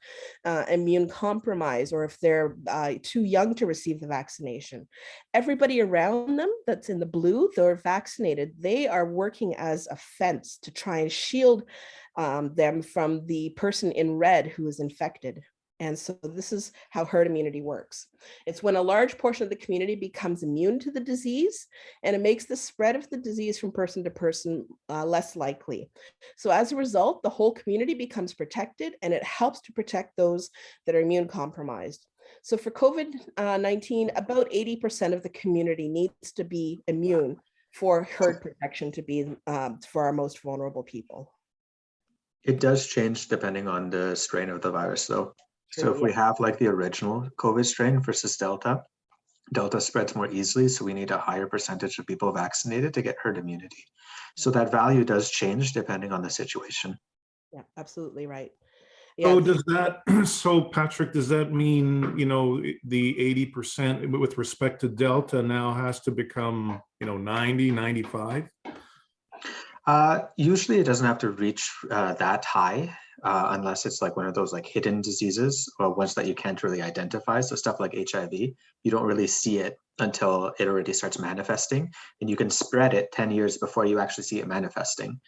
immune compromise or if they're too young to receive the vaccination. Everybody around them that's in the blue, they're vaccinated. They are working as a fence to try and shield them from the person in red who is infected. And so this is how herd immunity works. It's when a large portion of the community becomes immune to the disease, and it makes the spread of the disease from person to person less likely. So as a result, the whole community becomes protected, and it helps to protect those that are immune compromised. So for COVID-19, about 80% of the community needs to be immune for herd protection to be for our most vulnerable people. It does change depending on the strain of the virus, though. So True, if we have like the original COVID strain versus Delta, Delta spreads more easily, so we need a higher percentage of people vaccinated to get herd immunity. So that value does change depending on the situation. Yeah, absolutely right. So Yeah, does that, so Patrick, does that mean, you know, the 80% with respect to Delta now has to become, you know, 90, 95? Usually it doesn't have to reach that high unless it's like one of those like hidden diseases or ones that you can't really identify. So stuff like HIV, you don't really see it until it already starts manifesting, and you can spread it 10 years before you actually see it manifesting.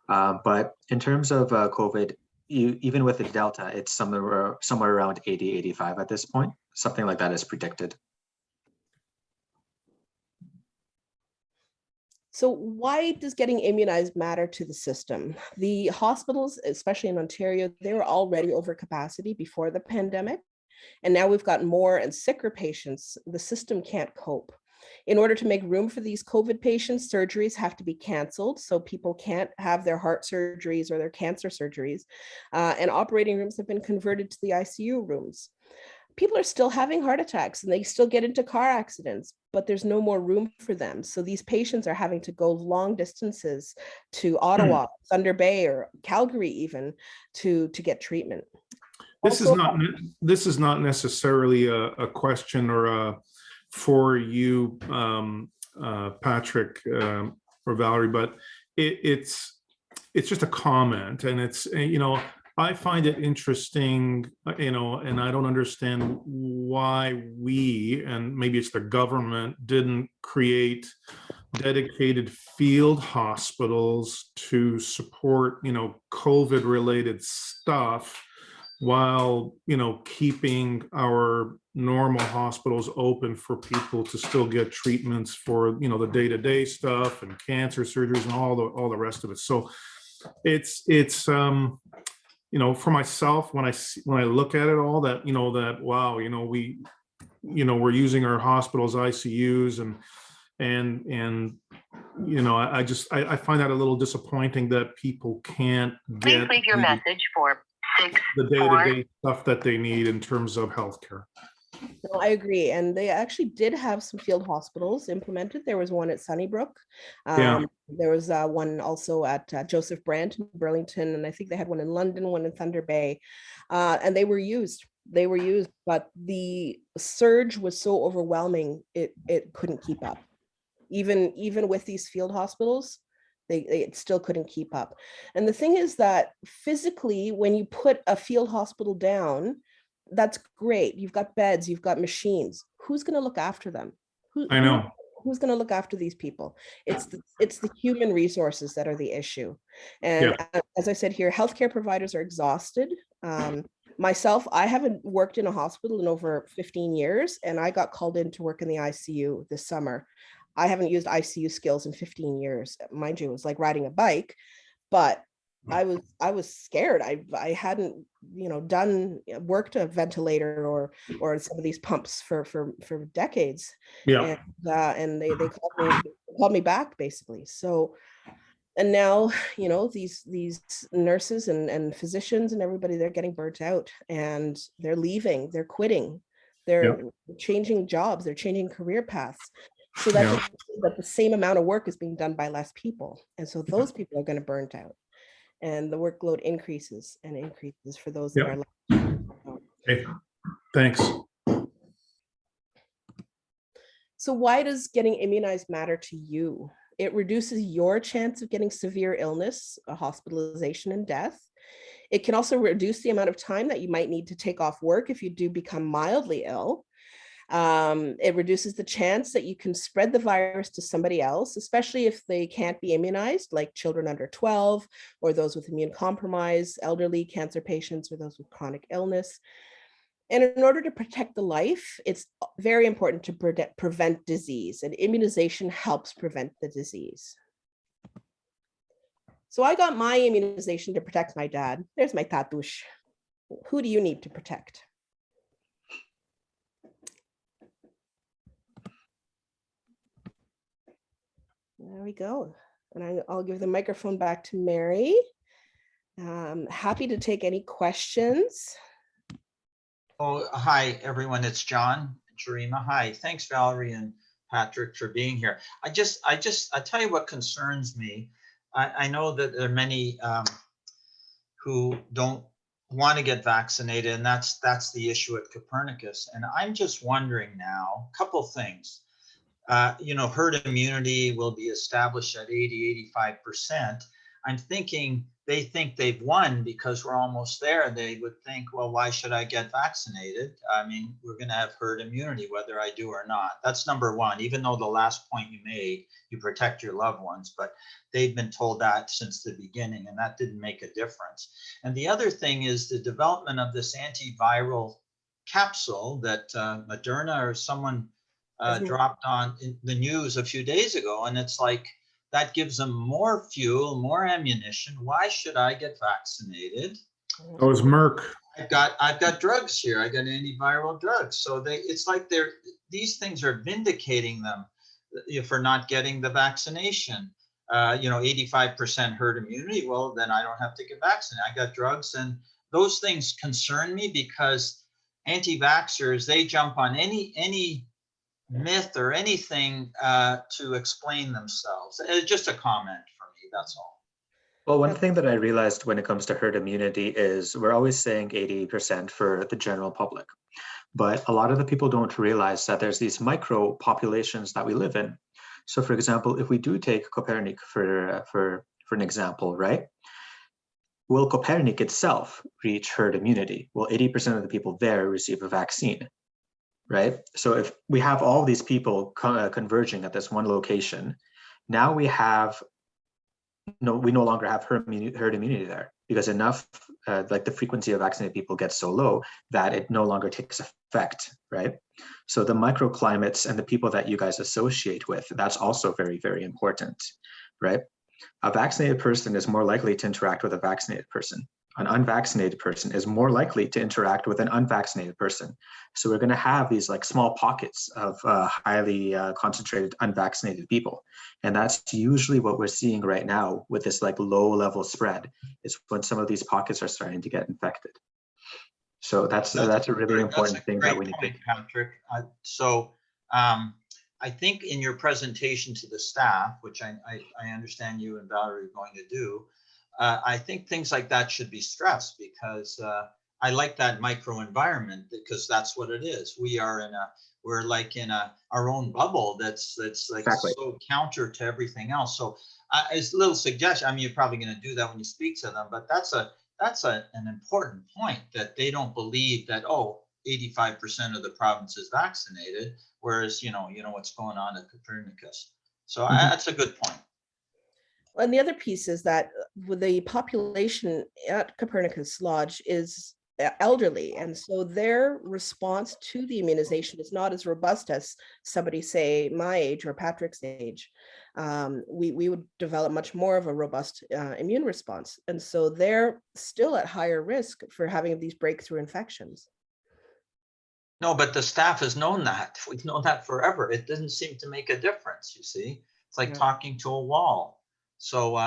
But in terms of COVID, even with the Delta, it's somewhere around 80, 85 at this point. Something like that is predicted. So why does getting immunized matter to the system? The hospitals, especially in Ontario, they were already over capacity before the pandemic. And now we've got more and sicker patients. The system can't cope. In order to make room for these COVID patients, surgeries have to be canceled. So people can't have their heart surgeries or their cancer surgeries. And operating rooms have been converted to the ICU rooms. People are still having heart attacks and they still get into car accidents, but there's no more room for them. So these patients are having to go long distances to Ottawa, Thunder Bay, or Calgary even to get treatment. This is not necessarily a question or for you, Patrick or Valerie, but it's just a comment, and it's, you know, I find it interesting, you know, and I don't understand why we, and maybe it's the government, didn't create dedicated field hospitals to support, you know, COVID related stuff while, you know, keeping our normal hospitals open for people to still get treatments for, you know, the day-to-day stuff and cancer surgeries and all the rest of it. So it's you know, for myself, when I look at it all, that, you know, that, wow, you know, we're using our hospitals, ICUs, and you know, I find that a little disappointing that people can't get Please leave your message for the day-to-day stuff that they need in terms of healthcare. No, I agree. And they actually did have some field hospitals implemented. There was one at Sunnybrook. There was one also at Joseph Brant in Burlington. And I think they had one in London, one in Thunder Bay. And they were used. But the surge was so overwhelming, it couldn't keep up. Even with these field hospitals, they still couldn't keep up. And the thing is that physically, when you put a field hospital down, that's great. You've got beds, you've got machines. Who's going to look after them? I know. Who's going to look after these people? It's the human resources that are the issue. And as I said here, healthcare providers are exhausted. Myself, I haven't worked in a hospital in over 15 years, and I got called in to work in the ICU this summer. I haven't used ICU skills in 15 years. Mind you, it was like riding a bike, but I was scared. I hadn't, you know, worked a ventilator or some of these pumps for decades. Yeah. And they called me back basically. So And now, you know, these nurses and physicians and everybody, they're getting burnt out and they're leaving, they're quitting, they're changing jobs, they're changing career paths. So that Yeah. that the same amount of work is being done by less people. And so those people are going to burn out. And the workload increases and increases for those that Yeah. are left. Okay. Thanks. So why does getting immunized matter to you? It reduces your chance of getting severe illness, a hospitalization, and death. It can also reduce the amount of time that you might need to take off work if you do become mildly ill. It reduces the chance that you can spread the virus to somebody else, especially if they can't be immunized, like children under 12, or those with immune compromise, elderly, cancer patients, or those with chronic illness. And in order to protect the life, it's very important to prevent disease, and immunization helps prevent the disease. So I got my immunization to protect my dad. There's my tatush. Who do you need to protect? There we go. And I'll give the microphone back to Mary. Happy to take any questions. Oh, hi, everyone. It's John, Jarima. Hi. Thanks, Valerie and Patrick, for being here. I tell you what concerns me. I know that there are many who don't want to get vaccinated, and that's the issue at Copernicus. And I'm just wondering now, a couple things. You know, herd immunity will be established at 80–85%. I'm thinking they think they've won because we're almost there. They would think, well, why should I get vaccinated? I mean, we're going to have herd immunity whether I do or not. That's number one, even though the last point you made, you protect your loved ones, but they've been told that since the beginning, and that didn't make a difference. And the other thing is the development of this antiviral capsule that Moderna or someone dropped on in the news a few days ago. And it's like, that gives them more fuel, more ammunition. Why should I get vaccinated? Oh, it's Merck. I've got drugs here. I got antiviral drugs. So it's like these things are vindicating them for not getting the vaccination. You know, 85% herd immunity. Well, then I don't have to get vaccinated. I got drugs, and those things concern me because anti-vaxxers, they jump on any myth or anything to explain themselves. It's just a comment for me, that's all. Well, one thing that I realized when it comes to herd immunity is we're always saying 80% for the general public, but a lot of the people don't realize that there's these micro populations that we live in. So for example, if we do take Copernic for an example, right? Will Copernic itself reach herd immunity? Will 80% of the people there receive a vaccine? Right? So if we have all these people converging at this one location, now we no longer have herd immunity there, because enough, like the frequency of vaccinated people gets so low that it no longer takes effect, right? So the microclimates and the people that you guys associate with, that's also very, very important, right? A vaccinated person is more likely to interact with a vaccinated person. An unvaccinated person is more likely to interact with an unvaccinated person. So we're going to have these like small pockets of highly concentrated unvaccinated people. And that's usually what we're seeing right now with this like low level spread, is when some of these pockets are starting to get infected. So that's a really important thing that we need to. Patrick. I think in your presentation to the staff, which I understand you and Valerie are going to do, I think things like that should be stressed, because I like that micro environment, because that's what it is. We're like in our own bubble that's like exactly. So counter to everything else. So it's a little suggestion. I mean, you're probably going to do that when you speak to them, but that's an important point, that they don't believe that 85% of the province is vaccinated, whereas you know what's going on at Copernicus. So that's a good point. And the other piece is that with the population at Copernicus Lodge is elderly, and so their response to the immunization is not as robust as somebody, say, my age or Patrick's age. We would develop much more of a robust immune response, and so they're still at higher risk for having these breakthrough infections. No, but the staff has known that. We've known that forever. It doesn't seem to make a difference, you see. It's like talking to a wall. So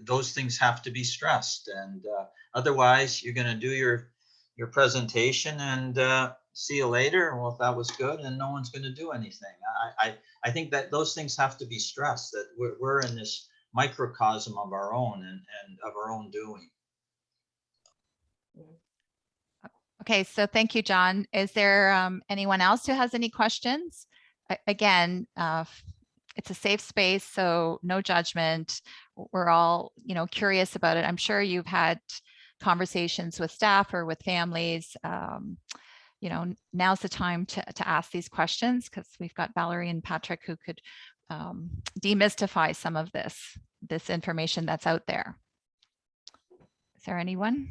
those things have to be stressed, and otherwise you're going to do your presentation and see you later. Well, if that was good, and no one's going to do anything. I think that those things have to be stressed, that we're in this microcosm of our own and of our own doing. Okay, so thank you, John. Is there anyone else who has any questions? Again, it's a safe space, so no judgment. We're all, curious about it. I'm sure you've had conversations with staff or with families. Now's the time to ask these questions, because we've got Valerie and Patrick who could demystify some of this information that's out there. Is there anyone?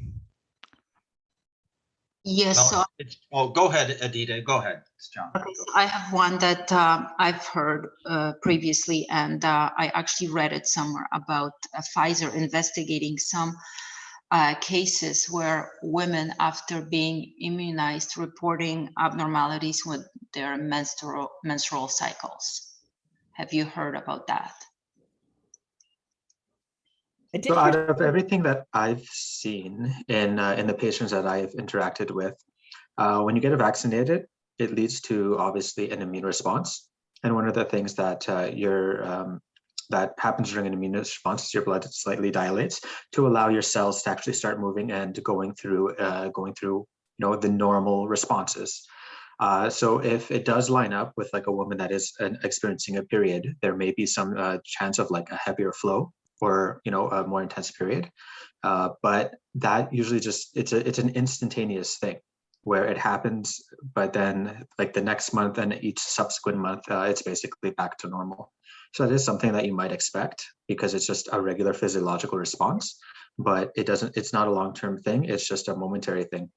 Yes, so, Go ahead, Adita. Go ahead. It's John. okay, so I have one that I've heard previously, and I actually read it somewhere about Pfizer investigating some cases where women, after being immunized, reporting abnormalities with their menstrual cycles. Have you heard about that? So out of everything that I've seen in the patients that I've interacted with, when you get vaccinated, it leads to obviously an immune response. And one of the things that that happens during an immune response is your blood slightly dilates to allow your cells to actually start moving and going through the normal responses. So if it does line up with like a woman that is experiencing a period, there may be some chance of like a heavier flow or a more intense period, but that usually it's an instantaneous thing where it happens, but then like the next month and each subsequent month, it's basically back to normal. So that is something that you might expect because it's just a regular physiological response, but it's not a long-term thing. It's just a momentary thing.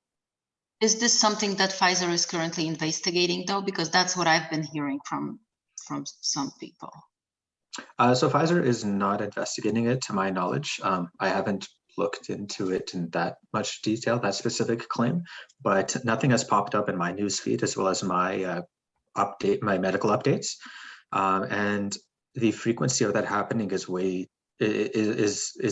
Is this something that Pfizer is currently investigating though? Because that's what I've been hearing from some people. So Pfizer is not investigating it to my knowledge. I haven't looked into it in that much detail, that specific claim, but nothing has popped up in my newsfeed as well as my my medical updates. And the frequency of that happening is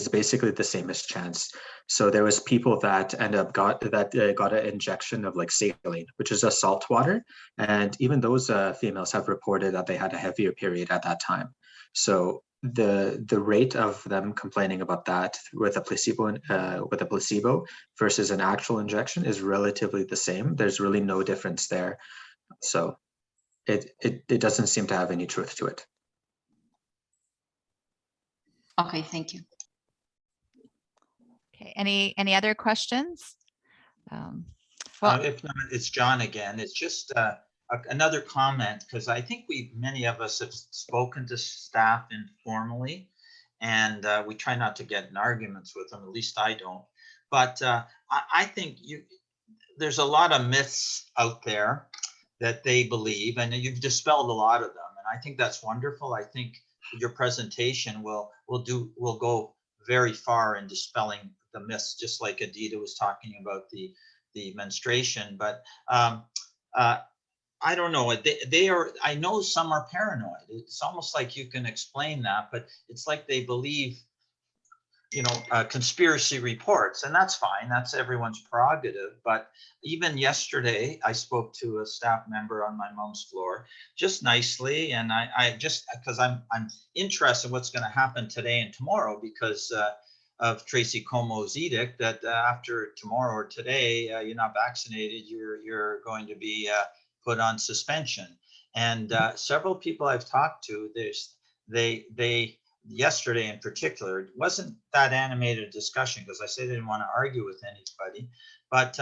basically the same as chance. So there was people that got an injection of like saline, which is a salt water, and even those females have reported that they had a heavier period at that time. So the rate of them complaining about that with a placebo versus an actual injection is relatively the same. There's really no difference there. So it doesn't seem to have any truth to it. Okay, thank you. Okay, any other questions? Well, If not, it's John again. It's just another comment, because I think many of us have spoken to staff informally, and we try not to get in arguments with them. At least I don't. But I think there's a lot of myths out there that they believe, and you've dispelled a lot of them. And I think that's wonderful. I think your presentation will go very far in dispelling the myths, just like Adita was talking about the menstruation. But I don't know. I know some are paranoid. It's almost like you can explain that, but it's like they believe, conspiracy reports, and that's fine. That's everyone's prerogative. But even yesterday, I spoke to a staff member on my mom's floor, just nicely, and I just because I'm interested in what's going to happen today and tomorrow because of Tracy Como's edict that after tomorrow or today you're not vaccinated, you're going to be put on suspension. And several people I've talked to, they yesterday in particular, it wasn't that animated discussion because I said I didn't want to argue with anybody, but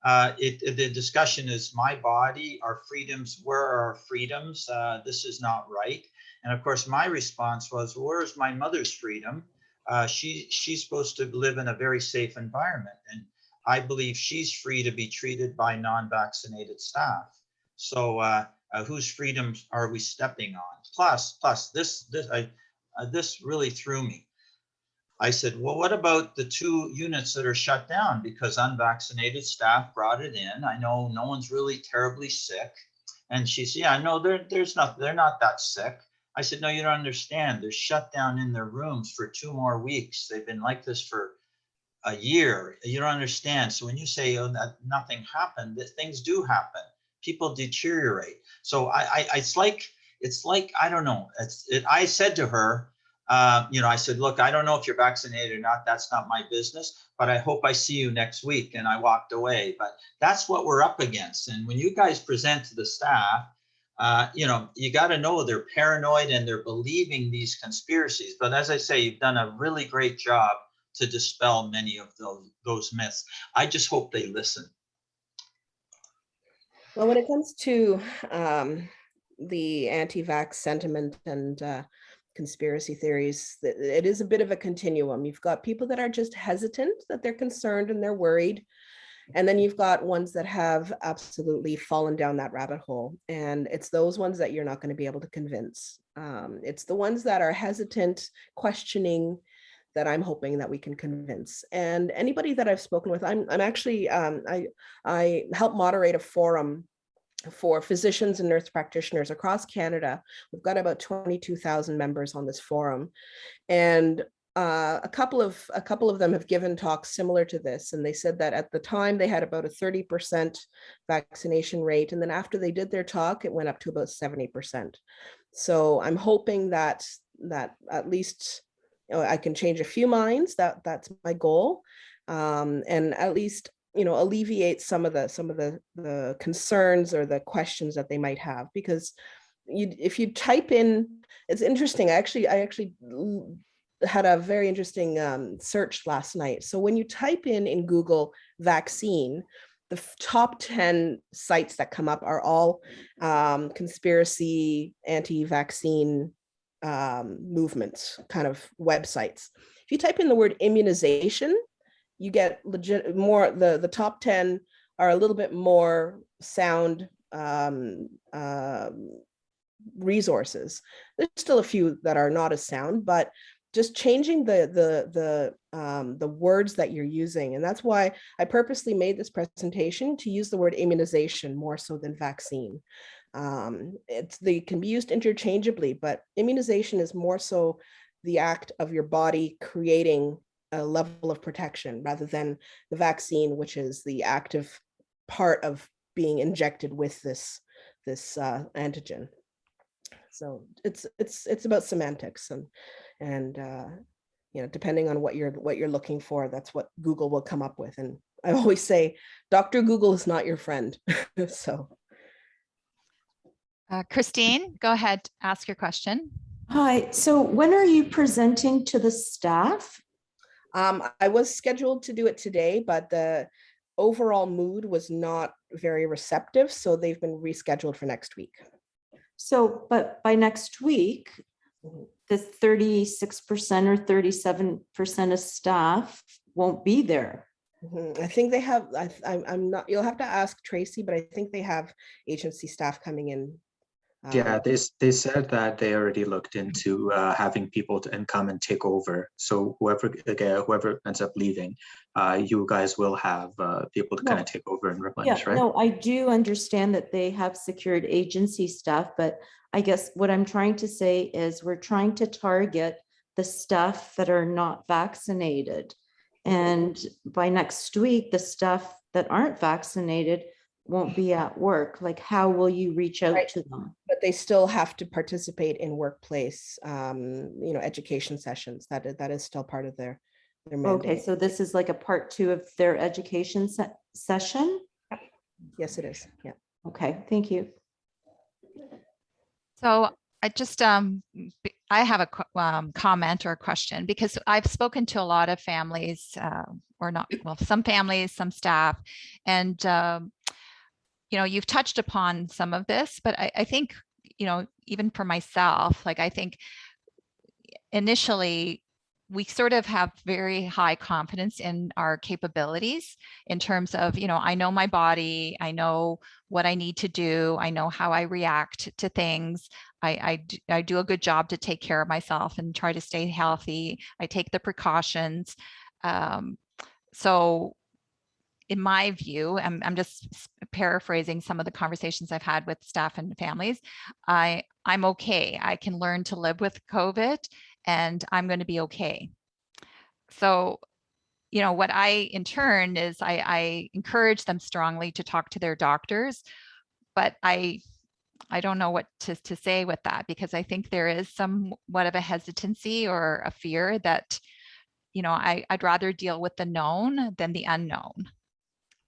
the discussion is my body, our freedoms, where are our freedoms? This is not right. And of course, my response was, where's my mother's freedom? She's supposed to live in a very safe environment. And I believe she's free to be treated by non-vaccinated staff. So whose freedoms are we stepping on? Plus this really threw me. I said, well, what about the 2 units that are shut down because unvaccinated staff brought it in? I know no one's really terribly sick. And she said, yeah, no, they're not that sick. I said, no, you don't understand. They're shut down in their rooms for 2 more weeks. They've been like this for a year. You don't understand. So when you say, oh, that nothing happened, that things do happen. People deteriorate. So it's like, I don't know. I said to her, I said, look, I don't know if you're vaccinated or not. That's not my business, but I hope I see you next week. And I walked away. But that's what we're up against. And when you guys present to the staff, you got to know they're paranoid and they're believing these conspiracies. But as I say, you've done a really great job to dispel many of those myths. I just hope they listen. Well, when it comes to the anti-vax sentiment and conspiracy theories, it is a bit of a continuum. You've got people that are just hesitant, that they're concerned and they're worried. And then you've got ones that have absolutely fallen down that rabbit hole. And it's those ones that you're not going to be able to convince. It's the ones that are hesitant, questioning, that I'm hoping that we can convince. And anybody that I've spoken with, I'm actually, I help moderate a forum for physicians and nurse practitioners across Canada. We've got about 22,000 members on this forum. And a couple of them have given talks similar to this, and they said that at the time they had about a 30% vaccination rate, and then after they did their talk, it went up to about 70%. So I'm hoping that at least I can change a few minds. That's my goal, and at least alleviate some of the concerns or the questions that they might have. Because if you type in, it's interesting. I actually had a very interesting search last night. So when you type in Google vaccine, the top 10 sites that come up are all conspiracy, anti-vaccine movements kind of websites. If you type in the word immunization, you get legit more, the top 10 are a little bit more sound resources. There's still a few that are not as sound, but just changing the words that you're using. And that's why I purposely made this presentation to use the word immunization more so than vaccine. They can be used interchangeably, but immunization is more so the act of your body creating a level of protection rather than the vaccine, which is the active part of being injected with this antigen. So it's about semantics, and depending on what you're looking for, that's what Google will come up with. And I always say, Dr. Google is not your friend. So. Christine, go ahead, ask your question. Hi, so when are you presenting to the staff? I was scheduled to do it today, but the overall mood was not very receptive, so they've been rescheduled for next week. So, but by next week, the 36% or 37% of staff won't be there. I think they have, I'm not, you'll have to ask Tracy, but I think they have agency staff coming in. Yeah, they said that they already looked into having people come and take over. So whoever ends up leaving, you guys will have people to kind of take over and replenish, right? No, I do understand that they have secured agency staff, but I guess what I'm trying to say is we're trying to target the staff that are not vaccinated. And by next week, the staff that aren't vaccinated won't be at work. Like, how will you reach out to them? But they still have to participate in workplace, education sessions. That is still part of their mandate. Okay, so this is like a part 2 of their education session? Yes, it is. Yeah. Okay, thank you. So I just, I have a comment or a question, because I've spoken to a lot of families, some families, some staff, and you've touched upon some of this, but I think, even for myself, like, I think initially we sort of have very high confidence in our capabilities in terms of, I know my body, I know what I need to do, I know how I react to things. I do a good job to take care of myself and try to stay healthy. I take the precautions. So in my view, I'm just paraphrasing some of the conversations I've had with staff and families. I'm okay. I can learn to live with COVID, and I'm going to be okay. So, what I in turn is I encourage them strongly to talk to their doctors, but I don't know what to say with that, because I think there is somewhat of a hesitancy or a fear that, I'd rather deal with the known than the unknown.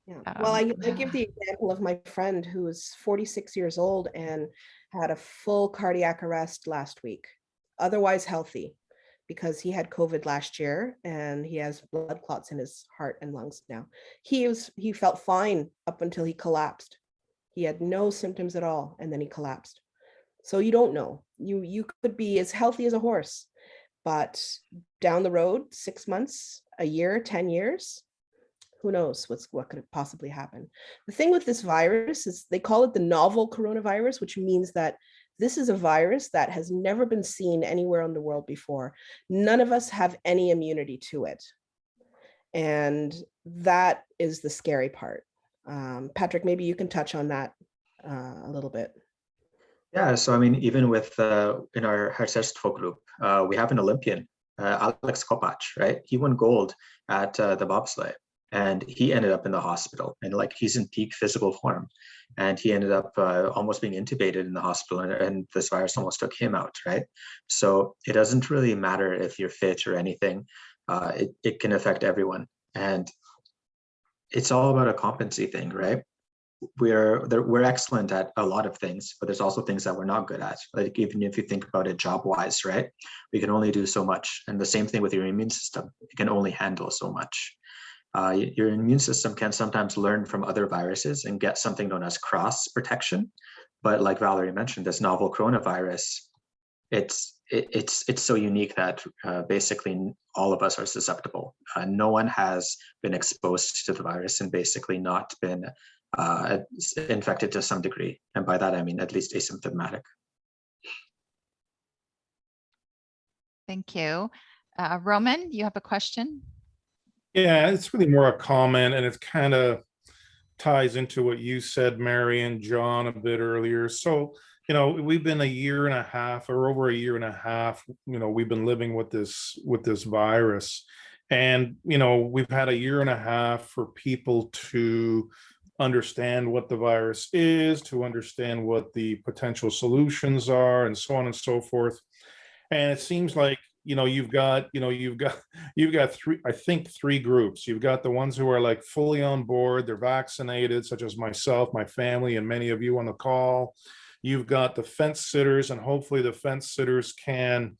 Yeah. Well, I give the example of my friend who was 46 years old and had a full cardiac arrest last week, otherwise healthy, because he had COVID last year and he has blood clots in his heart and lungs now. He felt fine up until he collapsed. He had no symptoms at all, and then he collapsed. So you don't know. You could be as healthy as a horse, but down the road, 6 months, a year, 10 years, who knows what could possibly happen. The thing with this virus is they call it the novel coronavirus, which means that this is a virus that has never been seen anywhere in the world before. None of us have any immunity to it. And that is the scary part. Patrick, maybe you can touch on that a little bit. Yeah, so I mean, even with in our Hercestvo group, we have an Olympian, Alex Kopacz, right? He won gold at the bobsleigh, and he ended up in the hospital, and like he's in peak physical form, and he ended up almost being intubated in the hospital, and this virus almost took him out, right? So it doesn't really matter if you're fit or anything. It can affect everyone, and it's all about a competency thing, right? We're excellent at a lot of things, but there's also things that we're not good at. Like even if you think about it job-wise, right? We can only do so much. And the same thing with your immune system. You can only handle so much. Your immune system can sometimes learn from other viruses and get something known as cross protection. But like Valerie mentioned, this novel coronavirus, it's so unique that basically all of us are susceptible. No one has been exposed to the virus and basically not been infected to some degree. And by that, I mean at least asymptomatic. Thank you. Roman, you have a question? Yeah, it's really more a comment, and it kind of ties into what you said, Mary and John, a bit earlier. So, we've been a year and a half, or over a year and a half, we've been living with this virus. And, we've had a year and a half for people to understand what the virus is, to understand what the potential solutions are, and so on and so forth. And it seems like, you've got three groups. You've got the ones who are like fully on board, they're vaccinated, such as myself, my family, and many of you on the call. You've got the fence sitters, and hopefully the fence sitters can,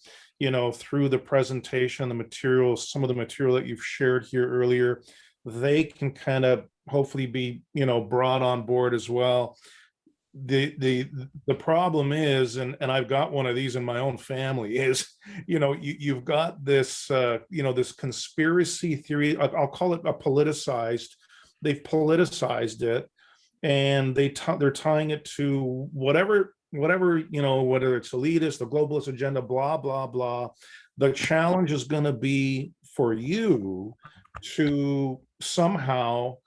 through the presentation, the materials, some of the material that you've shared here earlier, they can kind of hopefully be, brought on board as well. The problem is, and I've got one of these in my own family, is, you've got this, this conspiracy theory. I'll call it they've politicized it, and they're tying it to whatever, whether it's elitist, the globalist agenda, blah, blah, blah. The challenge is going to be for you to somehow,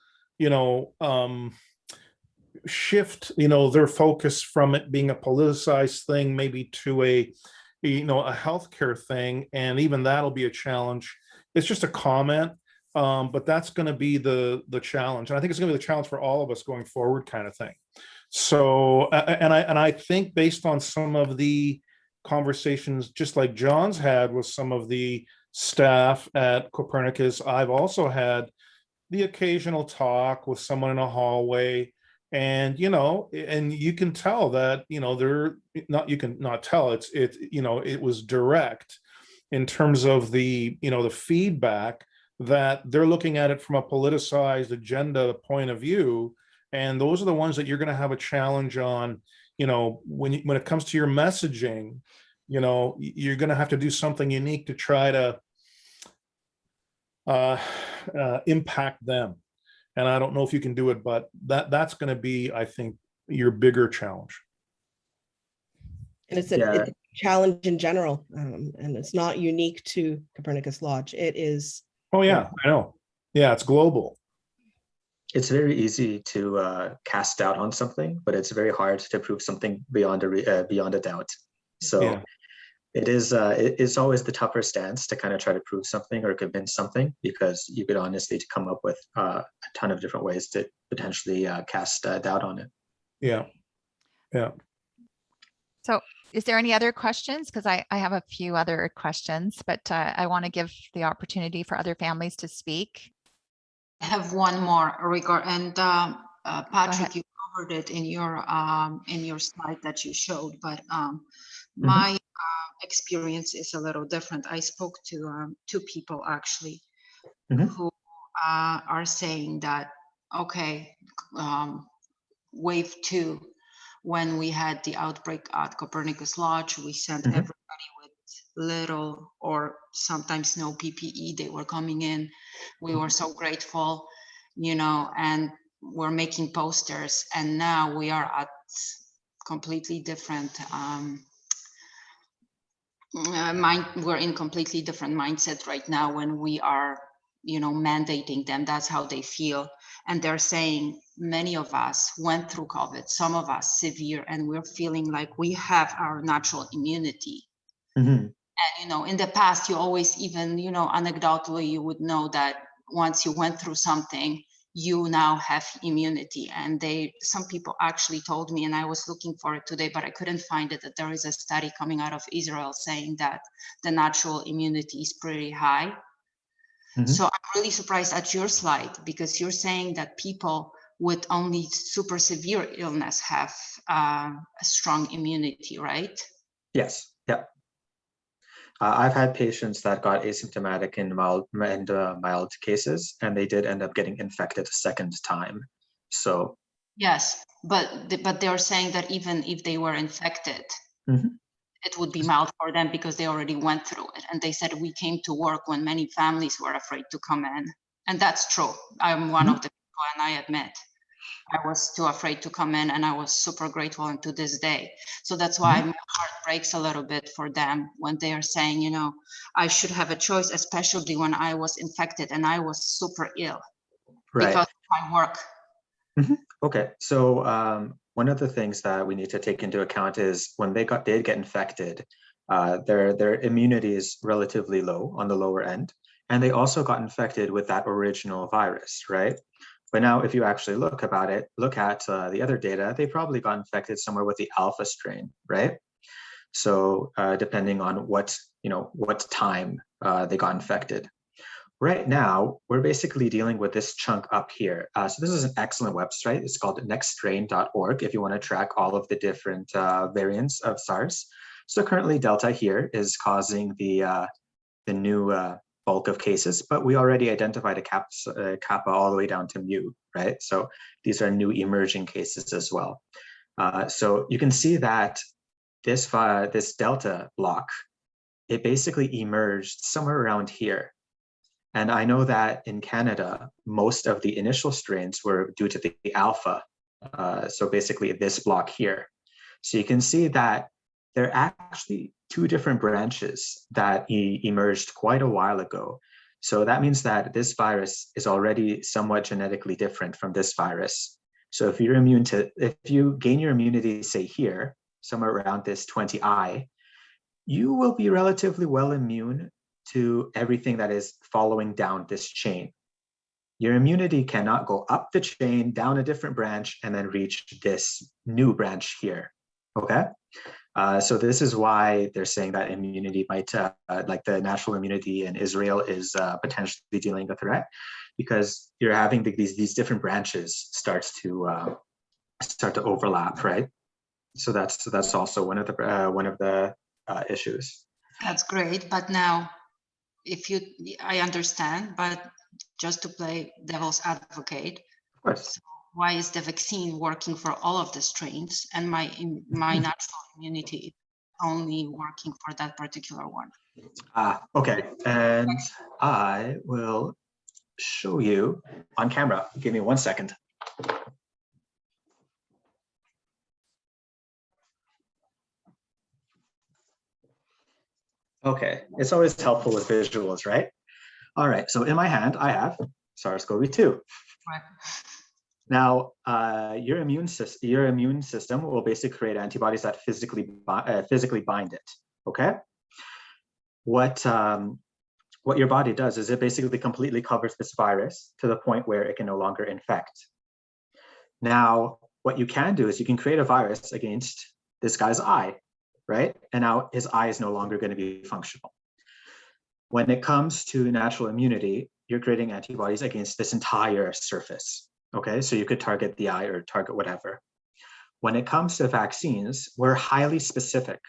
shift, their focus from it being a politicized thing, maybe to a healthcare thing, and even that'll be a challenge. It's just a comment, but that's going to be the challenge, and I think it's going to be the challenge for all of us going forward, kind of thing. So, and I think based on some of the conversations, just like John's had with some of the staff at Copernicus, I've also had the occasional talk with someone in a hallway. And, and you can tell that, they're not, you can not tell it was direct in terms of the, the feedback that they're looking at it from a politicized agenda point of view. And those are the ones that you're going to have a challenge on, when it comes to your messaging, you're going to have to do something unique to try to impact them. And I don't know if you can do it, but that's going to be, I think, your bigger challenge. And it's a challenge in general, and it's not unique to Copernicus Lodge. It is. Oh yeah, I know. Yeah, it's global. it's very easy to cast doubt on something, but it's very hard to prove something beyond a doubt. So Yeah. it's always the tougher stance to kind of try to prove something or convince something, because you could honestly come up with a ton of different ways to potentially cast doubt on it. Yeah. Yeah. So is there any other questions? Because I have a few other questions, but I want to give the opportunity for other families to speak. I have one more regard, and ahead. Patrick, you covered it in your slide that you showed, but my experience is a little different. I spoke to two people actually who are saying that, okay, wave 2, when we had the outbreak at Copernicus Lodge, we sent everybody with little or sometimes no PPE. They were coming in. We were so grateful, you know, and we're making posters. And now we are at completely different we're in completely different mindset right now when we are, you know, mandating them. That's how they feel. And they're saying many of us went through COVID, some of us severe, and we're feeling like we have our natural immunity. And, you know, in the past, you always even, you know, anecdotally, you would know that once you went through something, you now have immunity. And some people actually told me, and I was looking for it today, but I couldn't find it, that there is a study coming out of Israel saying that the natural immunity is pretty high. So I'm really surprised at your slide, because you're saying that people with only super severe illness have a strong immunity, right? Yes. Yeah. I've had patients that got asymptomatic in mild cases, and they did end up getting infected a second time. So yes, but they're saying that even if they were infected, it would be mild for them because they already went through it. And they said, we came to work when many families were afraid to come in. And that's true. I'm one of the people, and I admit I was too afraid to come in, and I was super grateful, and to this day. So that's why my heart breaks a little bit for them when they are saying, you know, I should have a choice, especially when I was infected and I was super ill because of my work. Okay, so one of the things that we need to take into account is when they did get infected, their immunity is relatively low, on the lower end, and they also got infected with that original virus, right? But now, if you actually look at the other data, they probably got infected somewhere with the alpha strain, right? So depending on what time they got infected. Right now, we're basically dealing with this chunk up here. So this is an excellent website. It's called nextstrain.org if you want to track all of the different variants of SARS. So currently, Delta here is causing the new bulk of cases, but we already identified a kappa all the way down to mu, right? So these are new emerging cases as well. So you can see that this Delta block, it basically emerged somewhere around here. And I know that in Canada, most of the initial strains were due to the alpha. So basically this block here. So you can see that there are actually two different branches that emerged quite a while ago. So that means that this virus is already somewhat genetically different from this virus. So if you gain your immunity, say here, somewhere around this 20I, you will be relatively well immune to everything that is following down this chain. Your immunity cannot go up the chain, down a different branch, and then reach this new branch here, okay? So this is why they're saying that immunity might, like the natural immunity in Israel is potentially dealing with a threat, because you're having these different branches start to overlap, right? So that's also one of the issues. That's great, but now, I understand, but just to play devil's advocate, of course. So why is the vaccine working for all of the strains, and my natural immunity only working for that particular one? Okay, and I will show you on camera. Give me 1 second. Okay, it's always helpful with visuals, right? All right, so in my hand, I have SARS-CoV-2. Right. Now, your immune system will basically create antibodies that physically bind it. Okay. What your body does is it basically completely covers this virus to the point where it can no longer infect. Now, what you can do is you can create a virus against this guy's eye, right? And now his eye is no longer going to be functional. When it comes to natural immunity, you're creating antibodies against this entire surface. Okay, so you could target the eye or target whatever. When it comes to vaccines, we're highly specific.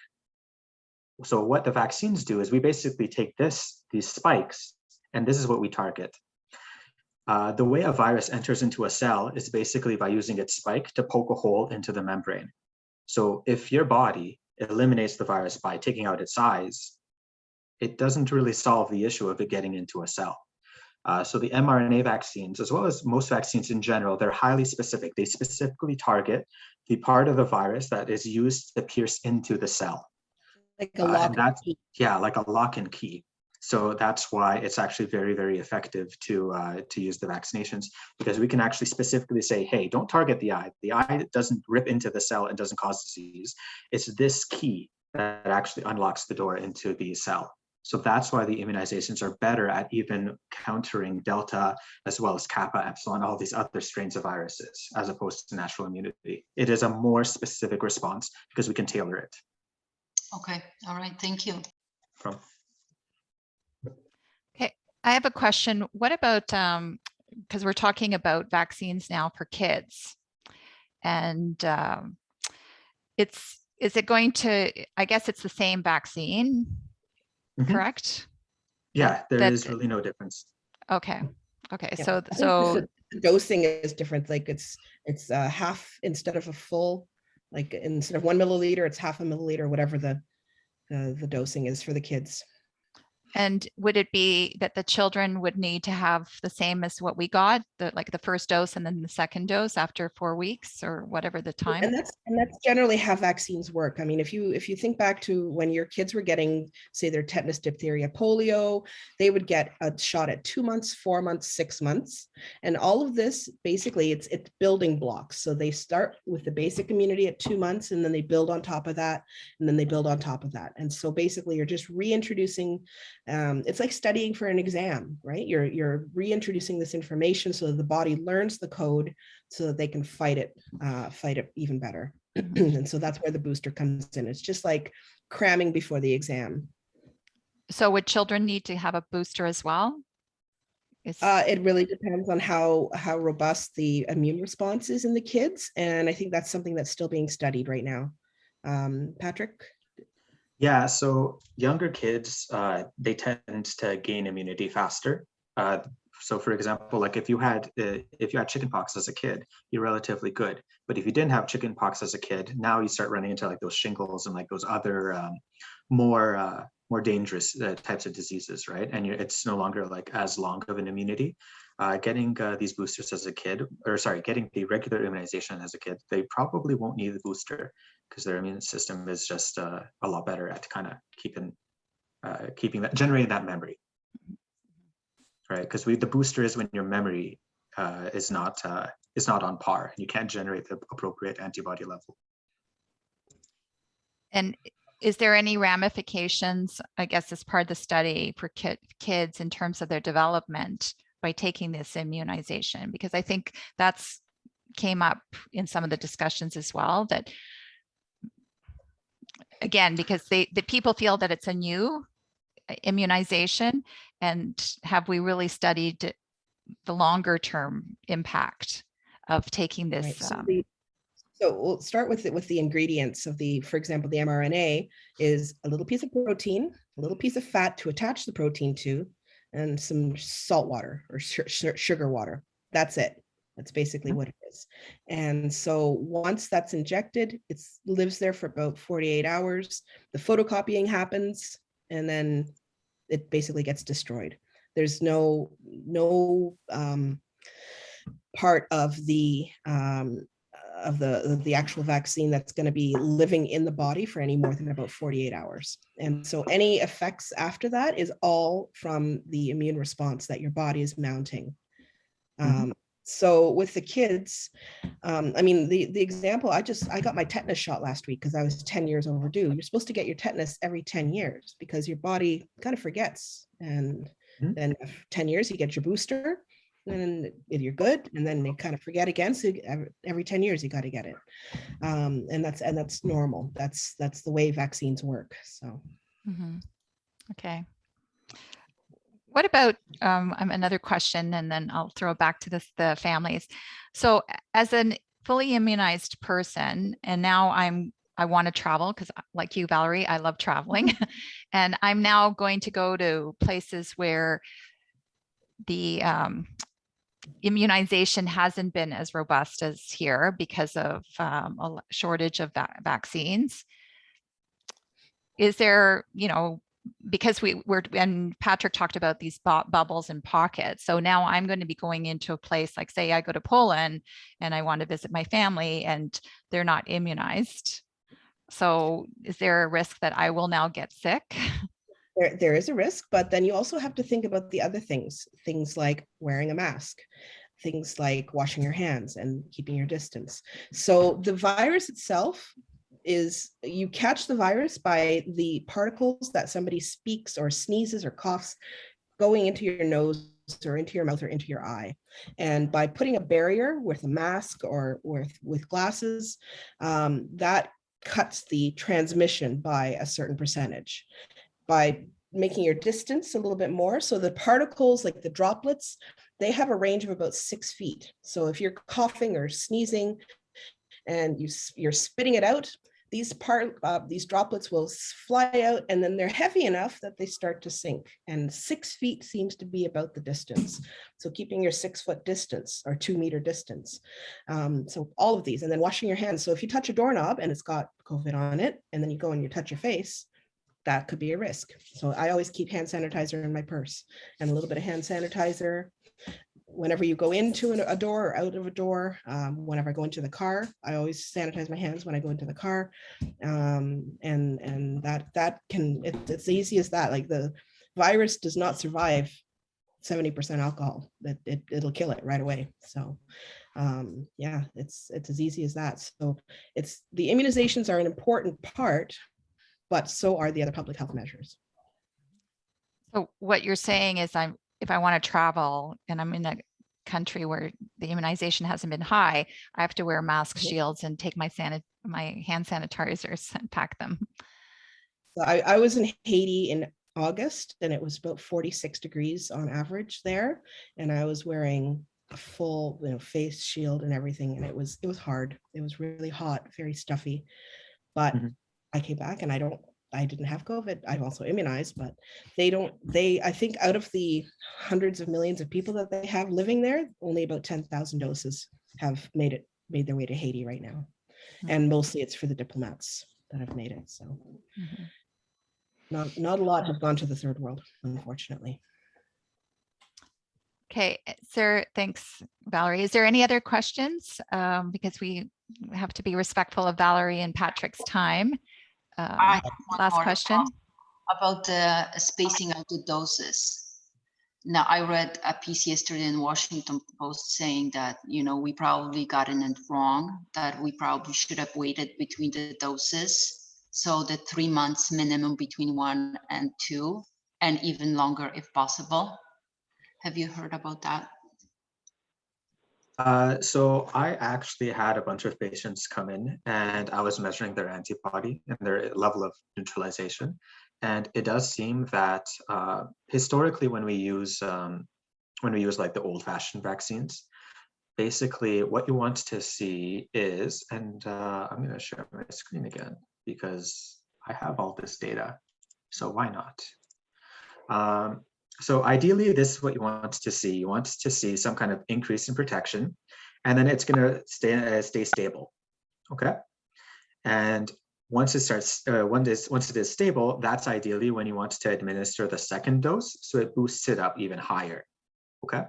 So what the vaccines do is we basically take these spikes, and this is what we target. The way a virus enters into a cell is basically by using its spike to poke a hole into the membrane. So if your body eliminates the virus by taking out its eyes, it doesn't really solve the issue of it getting into a cell. So the mRNA vaccines, as well as most vaccines in general, they're highly specific. They specifically target the part of the virus that is used to pierce into the cell. Like a lock and key. Yeah, like a lock and key. So that's why it's actually very, very effective to use the vaccinations, because we can actually specifically say, hey, don't target the eye. The eye doesn't rip into the cell and doesn't cause disease. It's this key that actually unlocks the door into the cell. So that's why the immunizations are better at even countering Delta, as well as Kappa, Epsilon, all these other strains of viruses, as opposed to natural immunity. It is a more specific response because we can tailor it. Okay, all right, thank you. Okay, I have a question. What about, because we're talking about vaccines now for kids, and is it going to, I guess it's the same vaccine, correct? Yeah, there is really no difference. Okay, okay, Yeah. so The dosing is different. Like it's half instead of a full, like instead of 1 milliliter, it's half a milliliter, whatever the dosing is for the kids. and would it be that the children would need to have the same as what we got, like the first dose and then the second dose after 4 weeks or whatever the time? And that's generally how vaccines work. I mean, if you think back to when your kids were getting, say, their tetanus, diphtheria, polio, they would get a shot at 2 months, 4 months, 6 months. And all of this, basically, it's building blocks. So they start with the basic immunity at 2 months, and then they build on top of that, and then they build on top of that. And so basically, you're just reintroducing, it's like studying for an exam, right? You're reintroducing this information so that the body learns the code so that they can fight it even better. And so that's where the booster comes in. It's just like cramming before the exam. So would children need to have a booster as well? It really depends on how robust the immune response is in the kids. And I think that's something that's still being studied right now. Patrick? Yeah, so younger kids, they tend to gain immunity faster. So for example, like if you had chickenpox as a kid, you're relatively good. But if you didn't have chickenpox as a kid, now you start running into like those shingles and like those other more dangerous types of diseases, right? And it's no longer like as long of an immunity. Getting these boosters as a kid, getting the regular immunization as a kid, they probably won't need the booster because their immune system is just a lot better at kind of generating that memory. Right, because the booster is when your memory is not on par. You can't generate the appropriate antibody level. And is there any ramifications, I guess, as part of the study for kids in terms of their development by taking this immunization? Because I think that's came up in some of the discussions as well, that again, because the people feel that it's a new immunization, and have we really studied the longer term impact of taking this? Right. So we'll start with the ingredients of for example, the mRNA is a little piece of protein, a little piece of fat to attach the protein to, and some salt water or sugar water. That's it. That's basically what it is. And so once that's injected, it lives there for about 48 hours. The photocopying happens, and then it basically gets destroyed. There's no part of the actual vaccine that's going to be living in the body for any more than about 48 hours. And so any effects after that is all from the immune response that your body is mounting. So with the kids, I mean, the example, I got my tetanus shot last week because I was 10 years overdue. You're supposed to get your tetanus every 10 years because your body kind of forgets. And then 10 years, you get your booster, and if you're good, and then they kind of forget again. So every 10 years, you got to get it. And that's normal. That's the way vaccines work. So. Okay. What about another question, and then I'll throw it back to the families. So as a fully immunized person, and now I want to travel because like you, Valerie, I love traveling. And I'm now going to go to places where the immunization hasn't been as robust as here because of a shortage of vaccines. Is there, because and Patrick talked about these bubbles and pockets. So now I'm going to be going into a place like, say I go to Poland and I want to visit my family and they're not immunized. So is there a risk that I will now get sick? There is a risk, but then you also have to think about the other things like wearing a mask, things like washing your hands and keeping your distance. So the virus itself is, you catch the virus by the particles that somebody speaks or sneezes or coughs going into your nose or into your mouth or into your eye. And by putting a barrier with a mask or with glasses, that cuts the transmission by a certain percentage. By making your distance a little bit more. So the particles, like the droplets, they have a range of about 6 feet. So if you're coughing or sneezing and you're spitting it out, these droplets will fly out, and then they're heavy enough that they start to sink. And 6 feet seems to be about the distance. So keeping your 6 foot distance or 2 meter distance. So all of these, and then washing your hands. So if you touch a doorknob and it's got COVID on it, and then you go and you touch your face, that could be a risk. So I always keep hand sanitizer in my purse and a little bit of hand sanitizer. Whenever you go into a door or out of a door, whenever I go into the car, I always sanitize my hands when I go into the car. And that can, it's easy as that. Like the virus does not survive 70% alcohol. It'll kill it right away. So yeah, it's as easy as that. So the immunizations are an important part, but so are the other public health measures. So what you're saying is if I want to travel and I'm in a country where the immunization hasn't been high, I have to wear mask shields and take my hand sanitizers and pack them. So I was in Haiti in August, and it was about 46 degrees on average there. And I was wearing a full face shield and everything. And it was hard. It was really hot, very stuffy, but I came back and I didn't have COVID. I'm also immunized, but I think out of the hundreds of millions of people that they have living there, only about 10,000 doses have made their way to Haiti right now. And mostly it's for the diplomats that have made it. So not a lot have gone to the third world, unfortunately. Okay, sir, thanks, Valerie. Is there any other questions? Because we have to be respectful of Valerie and Patrick's time. I have one last more question about the spacing out the doses. Now, I read a piece yesterday in Washington Post saying that, we probably gotten it wrong, that we probably should have waited between the doses. So the 3 months minimum between 1 and 2, and even longer if possible. Have you heard about that? So I actually had a bunch of patients come in and I was measuring their antibody and their level of neutralization. And it does seem that historically when we use like the old-fashioned vaccines, basically what you want to see is, and I'm going to share my screen again because I have all this data. So why not? So ideally, this is what you want to see. You want to see some kind of increase in protection, and then it's going to stay stable. Okay, and once it starts, once it is stable, that's ideally when you want to administer the second dose, so it boosts it up even higher. Okay,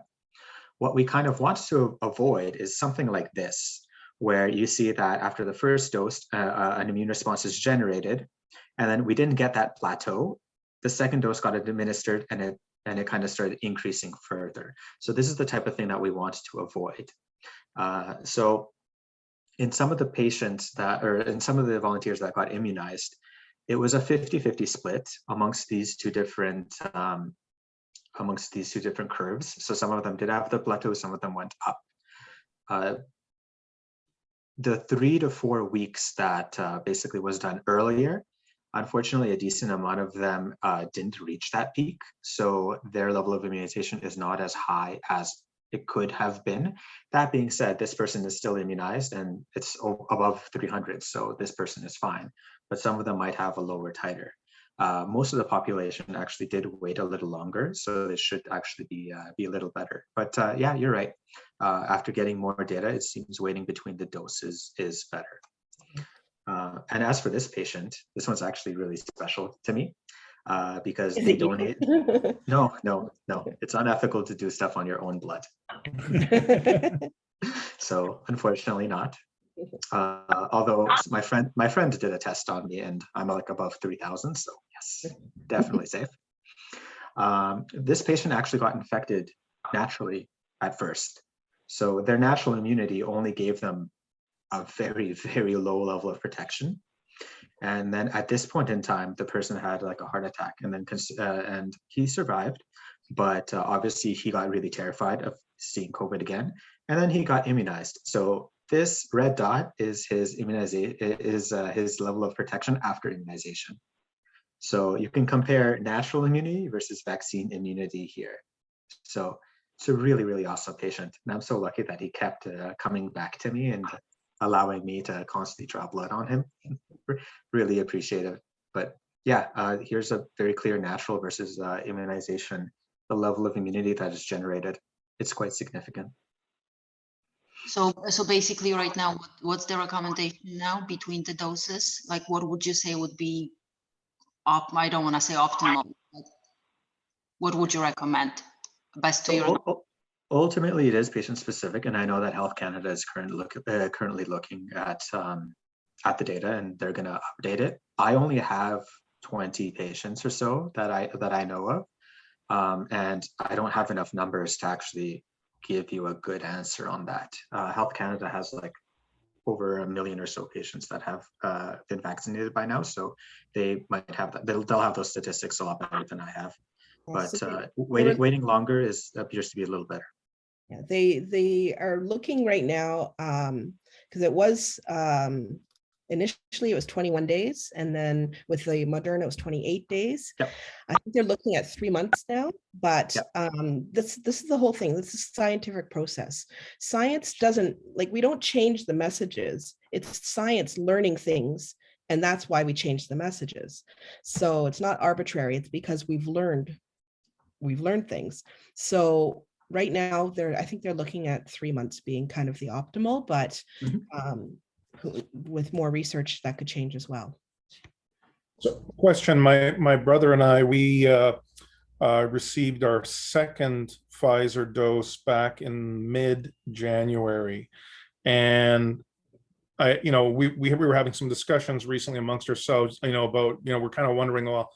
what we kind of want to avoid is something like this, where you see that after the first dose, an immune response is generated, and then we didn't get that plateau. The second dose got administered, and and it kind of started increasing further. So this is the type of thing that we want to avoid. So in some of the patients that, or in some of the volunteers that got immunized, it was a 50-50 split amongst these two different curves. So some of them did have the plateau, some of them went up. The 3 to 4 weeks that basically was done earlier, unfortunately, a decent amount of them didn't reach that peak. So their level of immunization is not as high as it could have been. That being said, this person is still immunized and it's above 300. So this person is fine, but some of them might have a lower titer. Most of the population actually did wait a little longer, so this should actually be a little better. But yeah, you're right. After getting more data, it seems waiting between the doses is better. And as for this patient, this one's actually really special to me because they donate. No, it's unethical to do stuff on your own blood. So unfortunately not. Although my friend did a test on me and I'm like above 3,000, so yes, definitely safe. This patient actually got infected naturally at first. So their natural immunity only gave them a very, very low level of protection. And then at this point in time, the person had like a heart attack and then and he survived, but obviously he got really terrified of seeing COVID again. And then he got immunized. So this red dot is his his level of protection after immunization. So you can compare natural immunity versus vaccine immunity here. So it's a really, really awesome patient. And I'm so lucky that he kept coming back to me and allowing me to constantly draw blood on him. Really appreciate it. But yeah, here's a very clear natural versus immunization. The level of immunity that is generated, it's quite significant. So basically right now, what's the recommendation now between the doses? Like, what would you say would be I don't want to say optimal, but what would you recommend? Best to your Ultimately, it is patient specific, and I know that Health Canada is currently looking at the data, and they're going to update it. I only have 20 patients or so that I know of, and I don't have enough numbers to actually give you a good answer on that. Health Canada has like over 1 million or so patients that have been vaccinated by now, so they might have that. They'll have those statistics a lot better than I have. But waiting longer appears to be a little better. Yeah, they are looking right now because it was initially it was 21 days, and then with the Moderna it was 28 days. Yep. I think they're looking at 3 months now. But yep. This is the whole thing. This is a scientific process. Science doesn't we don't change the messages. It's science learning things. And that's why we change the messages. So it's not arbitrary. It's because we've learned things. So right now, I think they're looking at 3 months being kind of the optimal, but with more research, that could change as well. So, question: my brother and I, we received our second Pfizer dose back in mid-January, and we were having some discussions recently amongst ourselves, about, we're kind of wondering, well,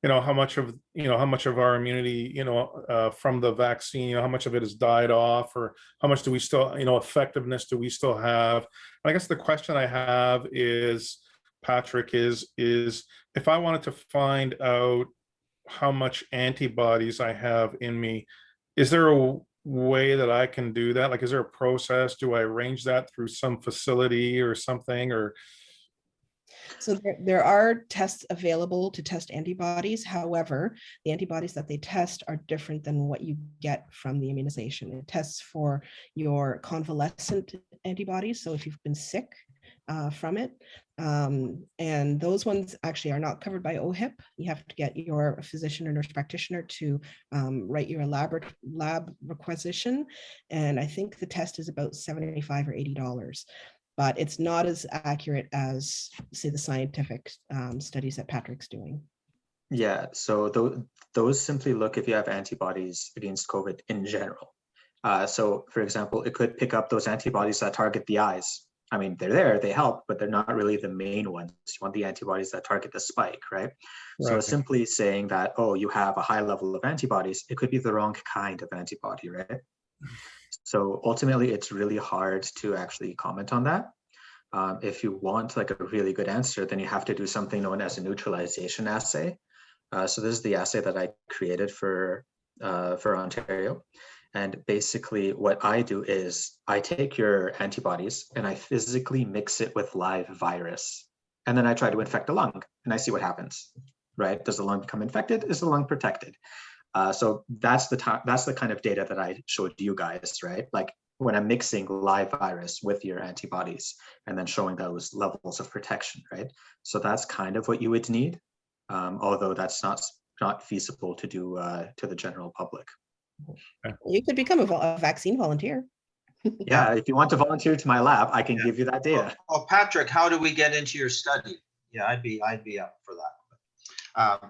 how much of our immunity, from the vaccine, how much of it has died off, or how much do we still, effectiveness do we still have? And I guess the question I have is, Patrick, is if I wanted to find out how much antibodies I have in me, is there a way that I can do that? Like, is there a process? Do I arrange that through some facility or something, or? So there are tests available to test antibodies. However, the antibodies that they test are different than what you get from the immunization. It tests for your convalescent antibodies. So if you've been sick from it, and those ones actually are not covered by OHIP. You have to get your physician or nurse practitioner to write your lab requisition. And I think the test is about $75 or $80. But it's not as accurate as, say, the scientific studies that Patrick's doing. Yeah, so those simply look if you have antibodies against COVID in general. So for example, it could pick up those antibodies that target the eyes. I mean, they're there, they help, but they're not really the main ones. You want the antibodies that target the spike, right? So Right. simply saying that, oh, you have a high level of antibodies, it could be the wrong kind of antibody, right? So ultimately, it's really hard to actually comment on that. If you want like a really good answer, then you have to do something known as a neutralization assay. So this is the assay that I created for Ontario. And basically what I do is I take your antibodies and I physically mix it with live virus. And then I try to infect the lung and I see what happens, right? Does the lung become infected? Is the lung protected? So that's the kind of data that I showed you guys, right? Like when I'm mixing live virus with your antibodies and then showing those levels of protection, right? So that's kind of what you would need, although that's not feasible to do to the general public. You could become a vaccine volunteer. Yeah, if you want to volunteer to my lab, I can give you that data. Oh, Patrick, how do we get into your study? Yeah, I'd be up for that.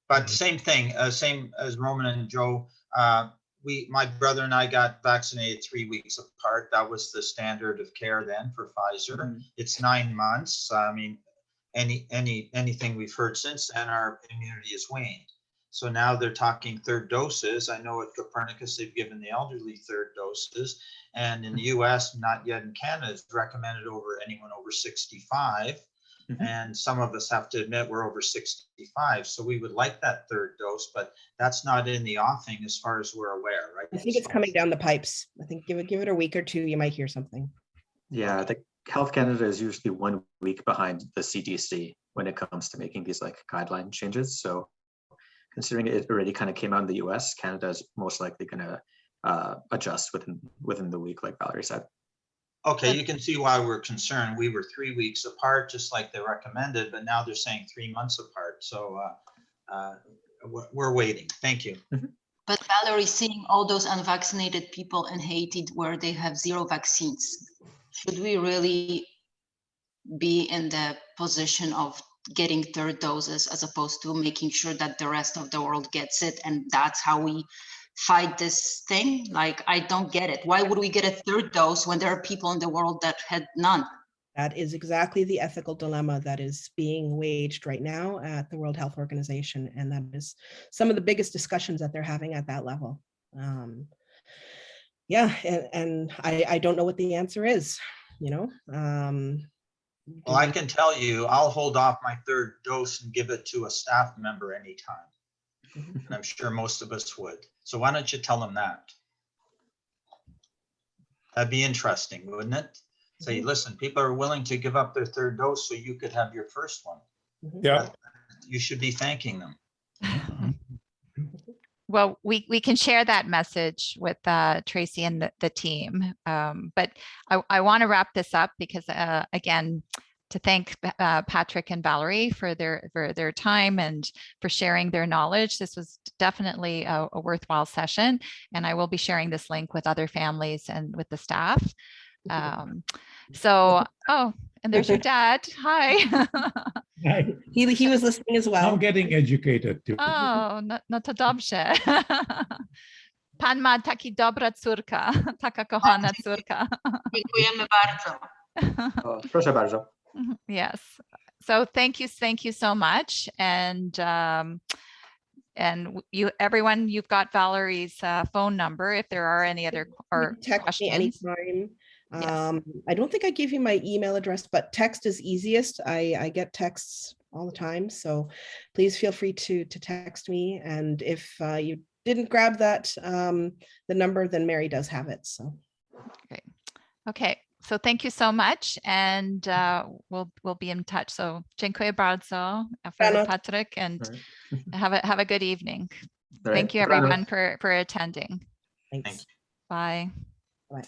But same thing, same as Roman and Joe. My brother and I got vaccinated 3 weeks apart. That was the standard of care then for Pfizer. Mhm. It's 9 months. I mean, anything we've heard since then, our immunity has waned. So now they're talking third doses. I know at Copernicus, they've given the elderly third doses. And in the US, not yet in Canada, it's recommended over anyone over 65. Mhm. And some of us have to admit we're over 65. So we would like that third dose, but that's not in the offing as far as we're aware, right? I think it's coming down the pipes. I think give it a week or two, you might hear something. Yeah, the Health Canada is usually 1 week behind the CDC when it comes to making these like guideline changes. So considering it already kind of came out in the US, Canada is most likely going to adjust within the week, like Valerie said. Okay, you can see why we're concerned. We were 3 weeks apart, just like they recommended, but now they're saying 3 months apart. So we're waiting. Thank you. But Valerie, seeing all those unvaccinated people in Haiti where they have 0 vaccines, should we really be in the position of getting third doses as opposed to making sure that the rest of the world gets it? And that's how we fight this thing? Like, I don't get it. Why would we get a third dose when there are people in the world that had none? That is exactly the ethical dilemma that is being waged right now at the World Health Organization. And that is some of the biggest discussions that they're having at that level. Yeah, and I don't know what the answer is, you know? Well, I can tell you, I'll hold off my third dose and give it to a staff member anytime. And I'm sure most of us would. So why don't you tell them that? That'd be interesting, wouldn't it? Say, listen, people are willing to give up their third dose so you could have your first one. Yeah. You should be thanking them. Well, we can share that message with Tracy and the team. But I want to wrap this up because, again, to thank Patrick and Valerie for their time and for sharing their knowledge. This was definitely a worthwhile session, and I will be sharing this link with other families and with the staff. Oh, and there's your dad. Hi. He was listening as well. I'm getting educated too. Oh, no to dobrze. Pan ma taki dobra córka, taka kochana córka. Dziękujemy bardzo. Proszę bardzo. Yes. So thank you so much. And everyone, you've got Valerie's phone number if there are any other text questions. me anytime. Yes. I don't think I gave you my email address, but text is easiest. I get texts all the time, so please feel free to text me. And if you didn't grab that the number, then Mary does have it. So great. Okay. So thank you so much, and we'll be in touch. So dziękuję bardzo, Patrick, and have a good evening. All right. Thank you everyone for attending. thanks. Bye. Bye.